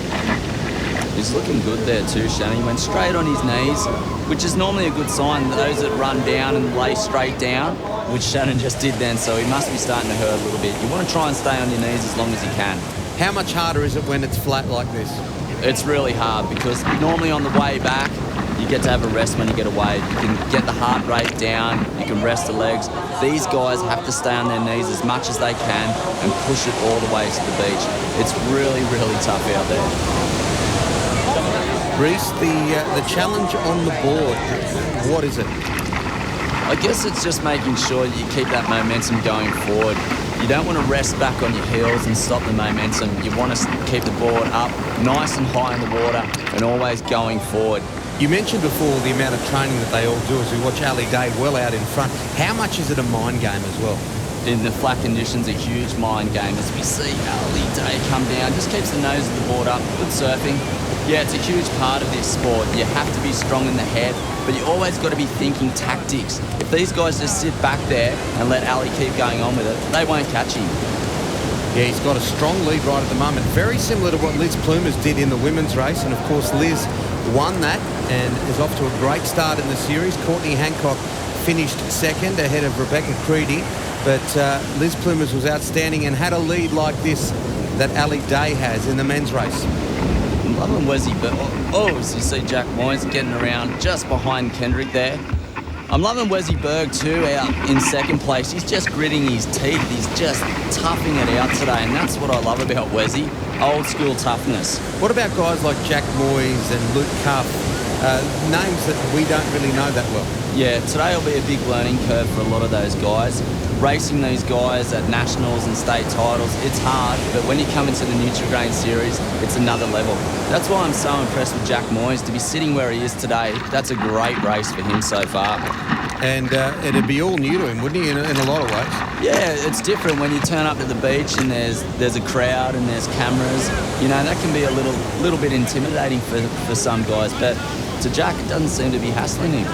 He's looking good there too, Shannon. He went straight on his knees, which is normally a good sign. Those that run down and lay straight down, which Shannon just did then, so he must be starting to hurt a little bit. You want to try and stay on your knees as long as you can. How much harder is it when it's flat like this? It's really hard because normally on the way back, you get to have a rest when you get away. You can get the heart rate down, you can rest the legs. These guys have to stay on their knees as much as they can and push it all the way to the beach. It's really, really tough out there. Reece, the challenge on the board, what is it? I guess it's just making sure that you keep that momentum going forward. You don't want to rest back on your heels and stop the momentum. You want to keep the board up, nice and high in the water, and always going forward. You mentioned before the amount of training that they all do as we watch Ali Day well out in front. How much is it a mind game as well? In the flat conditions, a huge mind game. As we see Ali Day come down, just keeps the nose of the board up, good surfing. Yeah, it's a huge part of this sport. You have to be strong in the head, but you always got to be thinking tactics. If these guys just sit back there and let Ali keep going on with it, they won't catch him. Yeah, he's got a strong lead right at the moment. Very similar to what Liz Plumas did in the women's race. And, of course, Liz won that and is off to a great start in the series. Courtney Hancock finished second ahead of Rebecca Creedy. But Liz Plumas was outstanding and had a lead like this that Ali Day has in the men's race. I'm loving Wesley Berg. Oh, so you see Jack Moyes getting around just behind Kendrick there. I'm loving Wesley Berg too out in second place. He's just gritting his teeth. He's just toughing it out today, and that's what I love about Wesley. Old school toughness. What about guys like Jack Moyes and Luke Cuff? Names that we don't really know that well. Yeah, today will be a big learning curve for a lot of those guys. Racing these guys at nationals and state titles, it's hard, but when you come into the Nutri-Grain Series, it's another level. That's why I'm so impressed with Jack Moyes. To be sitting where he is today, that's a great race for him so far. And it'd be all new to him, wouldn't he, in a lot of ways? Yeah, it's different when you turn up to the beach and there's a crowd and there's cameras. You know, that can be a little bit intimidating for some guys, but to Jack, it doesn't seem to be hassling him.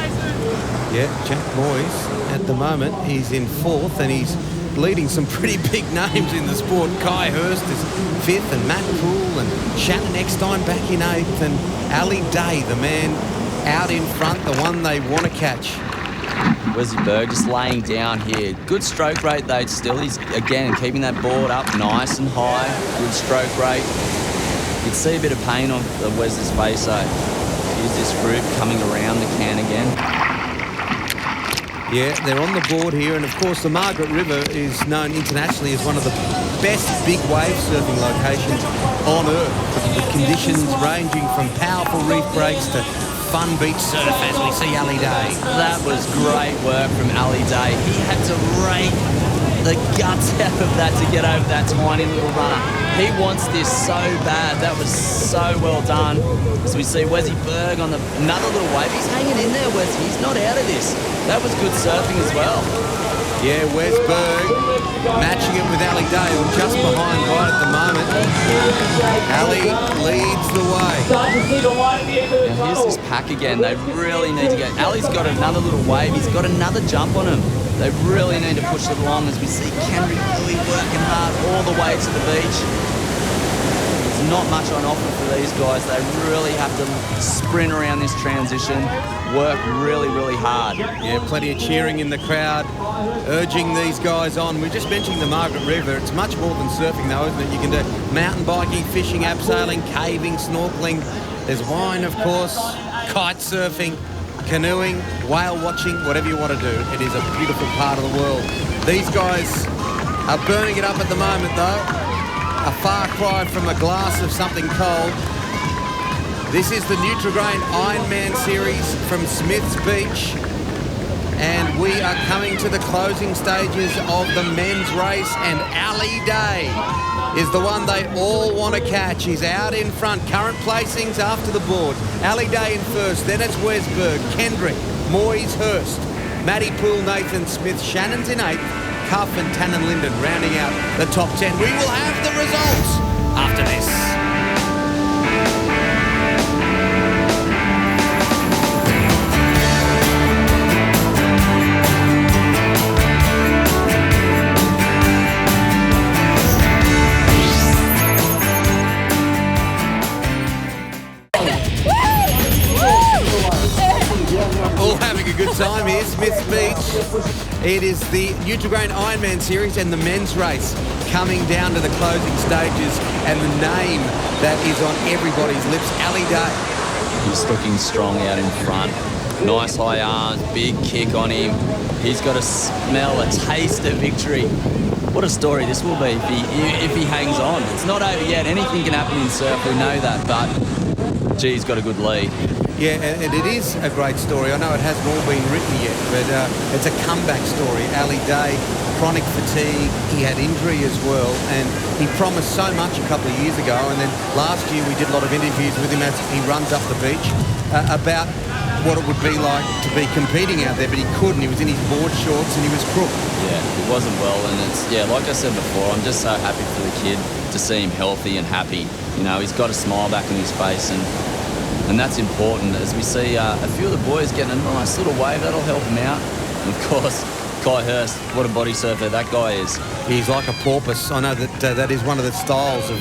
Yeah, Jack Moyes, at the moment, he's in fourth and he's leading some pretty big names in the sport. Kai Hurst is fifth and Matt Poole and Shannon Eckstein back in eighth and Ali Day, the man out in front, the one they want to catch. Wesley Berg just laying down here. Good stroke rate though still. He's, again, keeping that board up nice and high. Good stroke rate. You can see a bit of pain on Wesley's face though. Here's this group coming around the can again. Yeah, they're on the board here, and of course the Margaret River is known internationally as one of the best big wave surfing locations on Earth, with conditions ranging from powerful reef breaks to fun beach surf as we see Ali Day. That was great work from Ali Day. He had to rake the guts out of that to get over that tiny little runner. He wants this so bad. That was so well done. As we see Wesley Berg on another little wave. He's hanging in there, Wesley. He's not out of this. That was good surfing as well. Yeah, Wes Berg matching it with Ali Day, just behind right at the moment. Ali leads the way. Now here's this pack again. They really need to get... Ali's got another little wave. He's got another jump on him. They really need to push it along as we see Kendrick really working hard all the way to the beach. There's not much on offer for these guys. They really have to sprint around this transition, work really, really hard. Yeah, plenty of cheering in the crowd, urging these guys on. We just mentioned the Margaret River. It's much more than surfing though, isn't it? You can do mountain biking, fishing, abseiling, caving, snorkeling. There's wine, of course, kite surfing, canoeing, whale watching, whatever you want to do. It is a beautiful part of the world. These guys are burning it up at the moment though. A far cry from a glass of something cold. This is the Nutri-Grain Ironman Series from Smiths Beach. And we are coming to the closing stages of the men's race, and Ali Day is the one they all want to catch. He's out in front. Current placings after the board. Ali Day in first, then it's Wes Berg, Kendrick, Moyes, Hurst, Matty Poole, Nathan Smith, Shannon's in eighth, Cuff and Tannen Linden rounding out the top 10. We will have the results after this. All having a good time here, Smiths Beach. It is the Nutri-Grain Ironman Series and the men's race coming down to the closing stages, and the name that is on everybody's lips, Ali Day. He's looking strong out in front. Nice high arms, big kick on him. He's got to smell a taste of victory. What a story this will be if he hangs on. It's not over yet. Anything can happen in surf, we know that, but gee, he's got a good lead. Yeah, and it is a great story. I know it hasn't all been written yet, but it's a comeback story. Ali Day, chronic fatigue, he had injury as well, and he promised so much a couple of years ago, and then last year we did a lot of interviews with him as he runs up the beach about what it would be like to be competing out there, but he couldn't. He was in his board shorts and he was crook. Yeah, he wasn't well, and it's, yeah, like I said before, I'm just so happy for the kid to see him healthy and happy. You know, he's got a smile back on his face, and that's important as we see a few of the boys getting a nice little wave. That'll help him out. And of course, Kai Hurst, what a body surfer that guy is. He's like a porpoise. I know that that is one of the styles of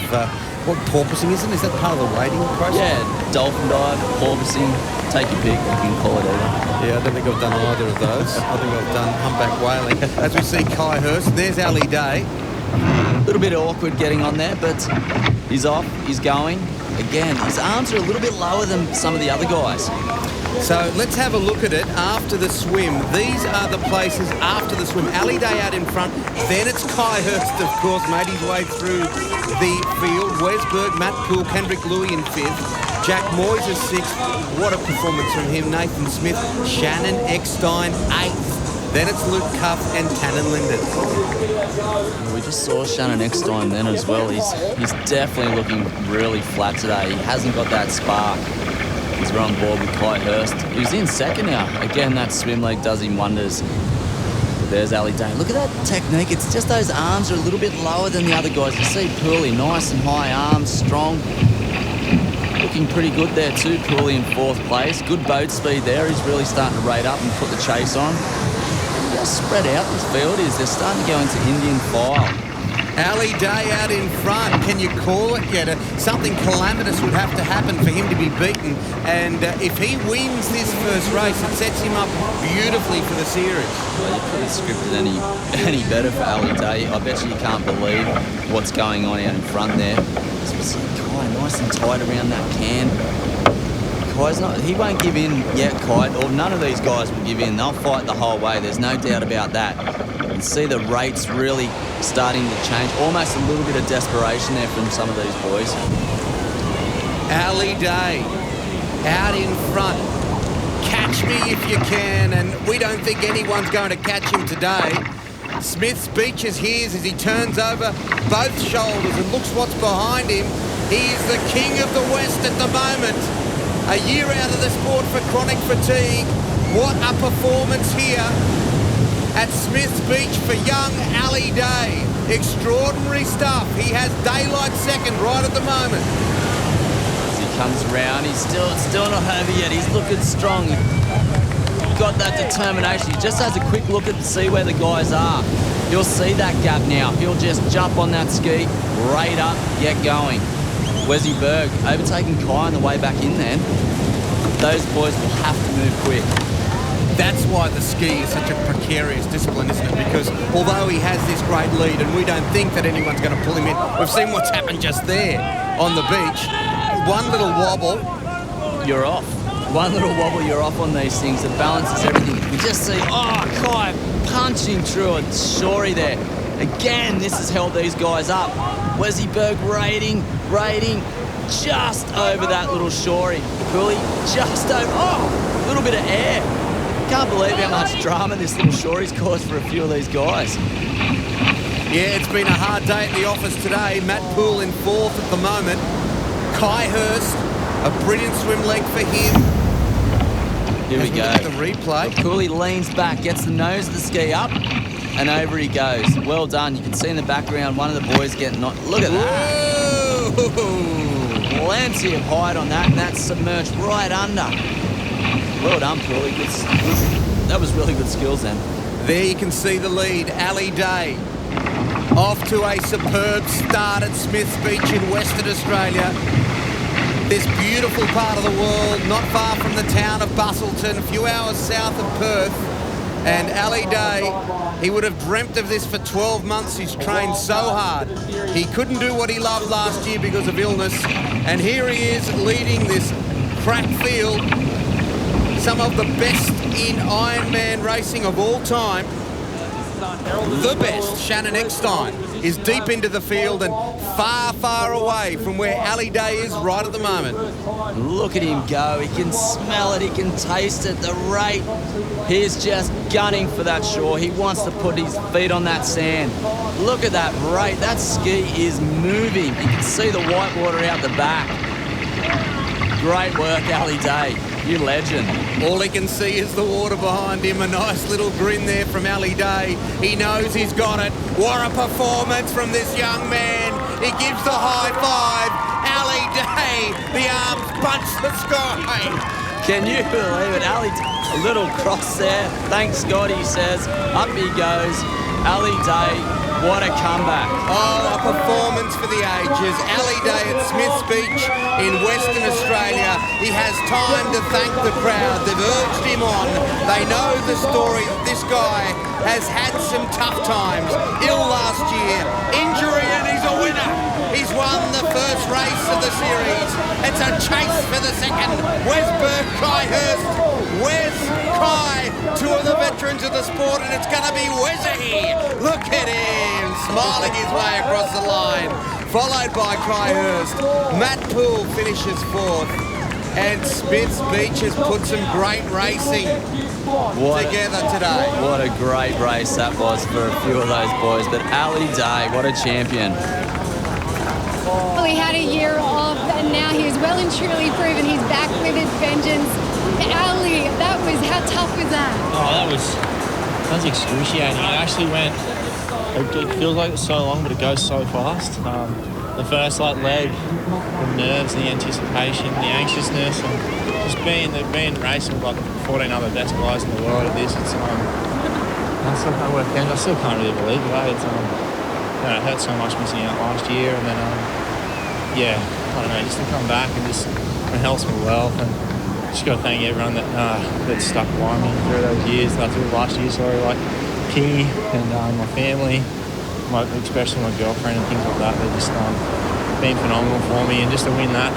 what porpoising isn't? Is that part of the wading process? Yeah, dolphin dive, porpoising, take your pick, you can call it either. Yeah, I don't think I've done either of those. I think I've done humpback whaling. As we see Kai Hurst, there's Ali Day. A little bit awkward getting on there, but he's off, he's going. Again, his arms are a little bit lower than some of the other guys. So let's have a look at it after the swim. These are the places after the swim. Ali Day out in front. Then it's Kai Hurst, of course, made his way through the field. Wes Berg, Matt Poole, Kendrick Louis in 5th. Jack Moyes is 6th. What a performance from him. Nathan Smith, Shannon Eckstein 8th. Then it's Luke Cuff and Tannen Linden. We just saw Shannon Eckstein then as well. He's definitely looking really flat today. He hasn't got that spark. We're on board with Kai Hurst, who's in 2nd now. Again, that swim leg does him wonders. But there's Ali Day. Look at that technique. It's just those arms are a little bit lower than the other guys. You see Pooley, nice and high arms, strong. Looking pretty good there too, Pooley in 4th place. Good boat speed there. He's really starting to rate up and put the chase on. Just spread out this field is. They're starting to go into Indian file. Ali Day out in front. Can you call it yet? Something calamitous would have to happen for him to be beaten. And if he wins this first race, it sets him up beautifully for the series. Well, you couldn't script it any better for Ali Day. I bet you can't believe what's going on out in front there. It's Kai nice and tight around that can. Kai's not, he won't give in yet, Kai, or none of these guys will give in. They'll fight the whole way. There's no doubt about that. You can see the rates really starting to change. Almost a little bit of desperation there from some of these boys. Ali Day out in front. Catch me if you can, and we don't think anyone's going to catch him today. Smith's Beach is his as he turns over both shoulders and looks what's behind him. He is the king of the West at the moment. A year out of the sport for chronic fatigue. What a performance here at Smith's Beach for young Ali Day. Extraordinary stuff. He has daylight second right at the moment. As he comes around, he's still not over yet. He's looking strong. Got that determination. He just has a quick look at to see where the guys are. He'll see that gap now. He'll just jump on that ski, rate up, get going. Wesley Berg overtaking Kai on the way back in then. Those boys will have to move quick. That's why the ski is such a precarious discipline, isn't it? Because although he has this great lead and we don't think that anyone's going to pull him in, we've seen what's happened just there on the beach. One little wobble, you're off. One little wobble, you're off on these things. The balance is everything. You just see, Kai punching through a shorey there. Again, this has held these guys up. Wesley Berg rating, just over that little shorey. Cooley, just over, a little bit of air. Can't believe how much drama this little shorey's caused for a few of these guys. Yeah, it's been a hard day at the office today. Matt Poole in 4th at the moment. Kai Hurst, a brilliant swim leg for him. Here we go. Look at the replay. Cooley leans back, gets the nose of the ski up, and over he goes. Well done. You can see in the background one of the boys getting knocked. Look at that. Whoa. Plenty of height on that, and that's submerged right under. Well done, Cooley. That was really good skills then. There you can see the lead. Ali Day off to a superb start at Smith's Beach in Western Australia. This beautiful part of the world, not far from the town of Busselton, a few hours south of Perth. And Ali Day, he would have dreamt of this for 12 months. He's trained so hard. He couldn't do what he loved last year because of illness. And here he is leading this crack field. Some of the best in Ironman racing of all time. The best, Shannon Eckstein, is deep into the field and far, far away from where Ali Day is right at the moment. Look at him go. He can smell it. He can taste it. The rate. He's just gunning for that shore. He wants to put his feet on that sand. Look at that rate. That ski is moving. You can see the white water out the back. Great work, Ali Day. You legend. All he can see is the water behind him. A nice little grin there from Ali Day. He knows he's got it. What a performance from this young man. He gives the high five. Ali Day, the arms punch the sky. Can you believe it? Ali, a little cross there. Thanks God, he says. Up he goes. Ali Day, what a comeback. Oh, a performance for the ages. Ali Day at Smith's Beach in Western Australia. He has time to thank the crowd. They've urged him on. They know the story. This guy has had some tough times. Ill last year, injury, and he's a winner. He's won the first race of the series. It's a chase for the second. Wes Burke, Kai Hurst. Wes, Kai, two of the veterans of the sport, and it's going to be Wesy. Look at him, smiling his way across the line. Followed by Kai Hurst. Matt Poole finishes fourth. And Smith's Beach has put some great racing together today. What a great race that was for a few of those boys. But Ali Day, what a champion. Well, he had a year off, and now he is well and truly proven he's back with his vengeance. Ali, how tough was that? Oh, that was excruciating. It actually went, it feels like it's so long, but it goes so fast. The first leg, the nerves, the anticipation, the anxiousness, and just being racing with like 14 other best guys in the world at this, it's I still can't really believe it. It's it hurt so much missing out last year, and then I don't know, just to come back and just health's my wealth, and just got to thank everyone that stuck by me through those years, through last year, like Kingy and my family, especially my girlfriend and things like that. They've just been phenomenal for me, and just to win that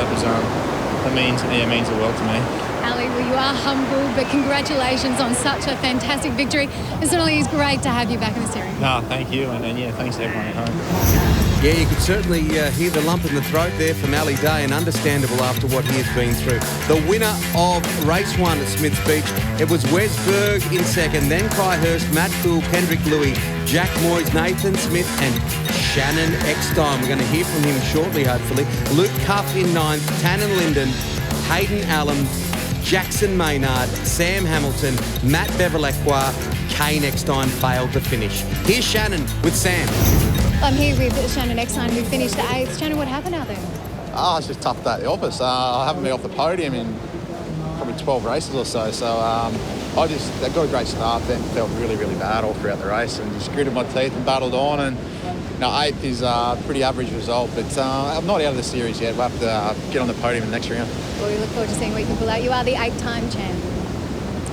means the world to me. Ali, well, you are humble, but congratulations on such a fantastic victory. It certainly is great to have you back in the series. No, thank you, and thanks to everyone at home. Yeah, you could certainly hear the lump in the throat there from Ali Day, and understandable after what he has been through. The winner of race 1 at Smith's Beach, it was Wes Berg in second, then Kai Hurst, Matt Poole, Kendrick Louis, Jack Moyes, Nathan Smith and Shannon Eckstein. We're going to hear from him shortly, hopefully. Luke Cuff in 9th, Tannen Linden, Hayden Allen, Jackson Maynard, Sam Hamilton, Matt Beverlacqua, Kane Eckstein failed to finish. Here's Shannon with Sam. I'm here with Shannon Eckstein, who finished 8th. Shannon, what happened out there? It's just tough at the office. I haven't been off the podium in probably 12 races or so. So I got a great start, then felt really, really bad all throughout the race, and just gritted my teeth and battled on. And 8th is a pretty average result, but I'm not out of the series yet. We'll have to get on the podium in the next round. Well, we look forward to seeing what you can pull out. You are the 8-time champ.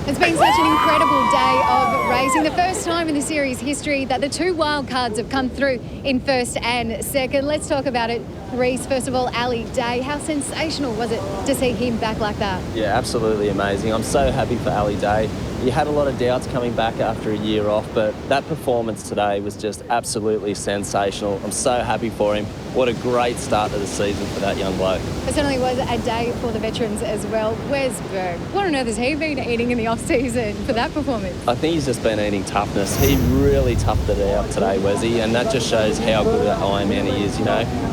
It's been such an incredible day of racing. The first time in the series history that the 2 wildcards have come through in first and second. Let's talk about it. Reece, first of all, Ali Day. How sensational was it to see him back like that? Yeah, absolutely amazing. I'm so happy for Ali Day. He had a lot of doubts coming back after a year off, but that performance today was just absolutely sensational. I'm so happy for him. What a great start to the season for that young bloke. It certainly was a day for the veterans as well. Wes Berg, what on earth has he been eating in the off-season for that performance? I think he's just been eating toughness. He really toughed it out today, Wesy, and that just shows how good an Ironman he is,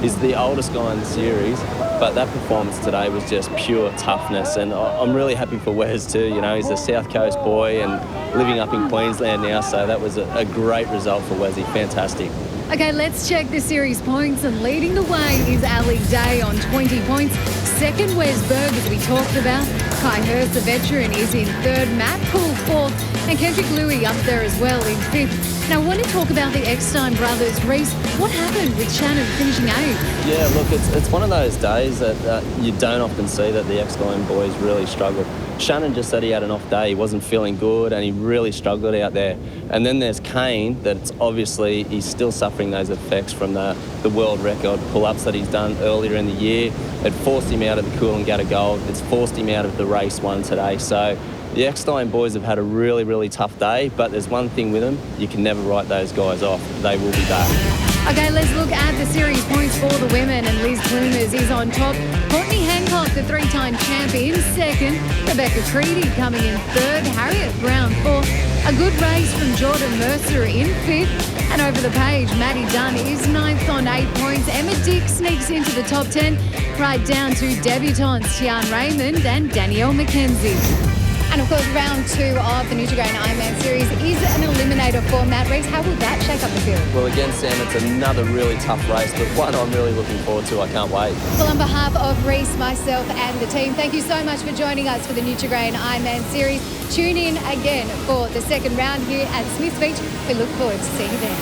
He's the oldest guy in the series, but that performance today was just pure toughness, and I'm really happy for Wes too. He's a South Coast boy and living up in Queensland now, so that was a great result for Wesy. Fantastic. Okay, let's check the series points, and leading the way is Ali Day on 20 points. Second, Wes Berg, as we talked about. Kai Hurst, the veteran, is in third. Matt Poole, fourth. And Kendrick Louis up there as well in fifth. Now, I want to talk about the Eckstein brothers. Reece, what happened with Shannon finishing 8th? Yeah, look, it's one of those days that you don't often see that the Eckstein boys really struggle. Shannon just said he had an off day, he wasn't feeling good, and he really struggled out there. And then there's Kane, that's obviously he's still suffering those effects from the world record pull-ups that he's done earlier in the year. It forced him out of the Coolangatta Gold. It's forced him out of the race 1 today. So the Eckstein boys have had a really, really tough day, but there's one thing with them, you can never write those guys off. They will be back. Okay, let's look at the series points for the women, and Liz Bloomers is on top. Courtney Hancock, the 3-time champion, second. Rebecca Creedy coming in third. Harriet Brown, fourth. A good race from Jordan Mercer in fifth. And over the page, Maddie Dunn is 9th on 8 points. Emma Dick sneaks into the top 10, right down to debutantes Tian Raymond and Danielle McKenzie. And of course, round 2 of the Nutri-Grain Ironman Series is an elimination eliminator format. Reece, how will that shake up the field? Well, again, Sam, it's another really tough race, but one I'm really looking forward to. I can't wait. Well, on behalf of Reece, myself and the team, thank you so much for joining us for the Nutri-Grain Ironman Series. Tune in again for the second round here at Smiths Beach. We look forward to seeing you there.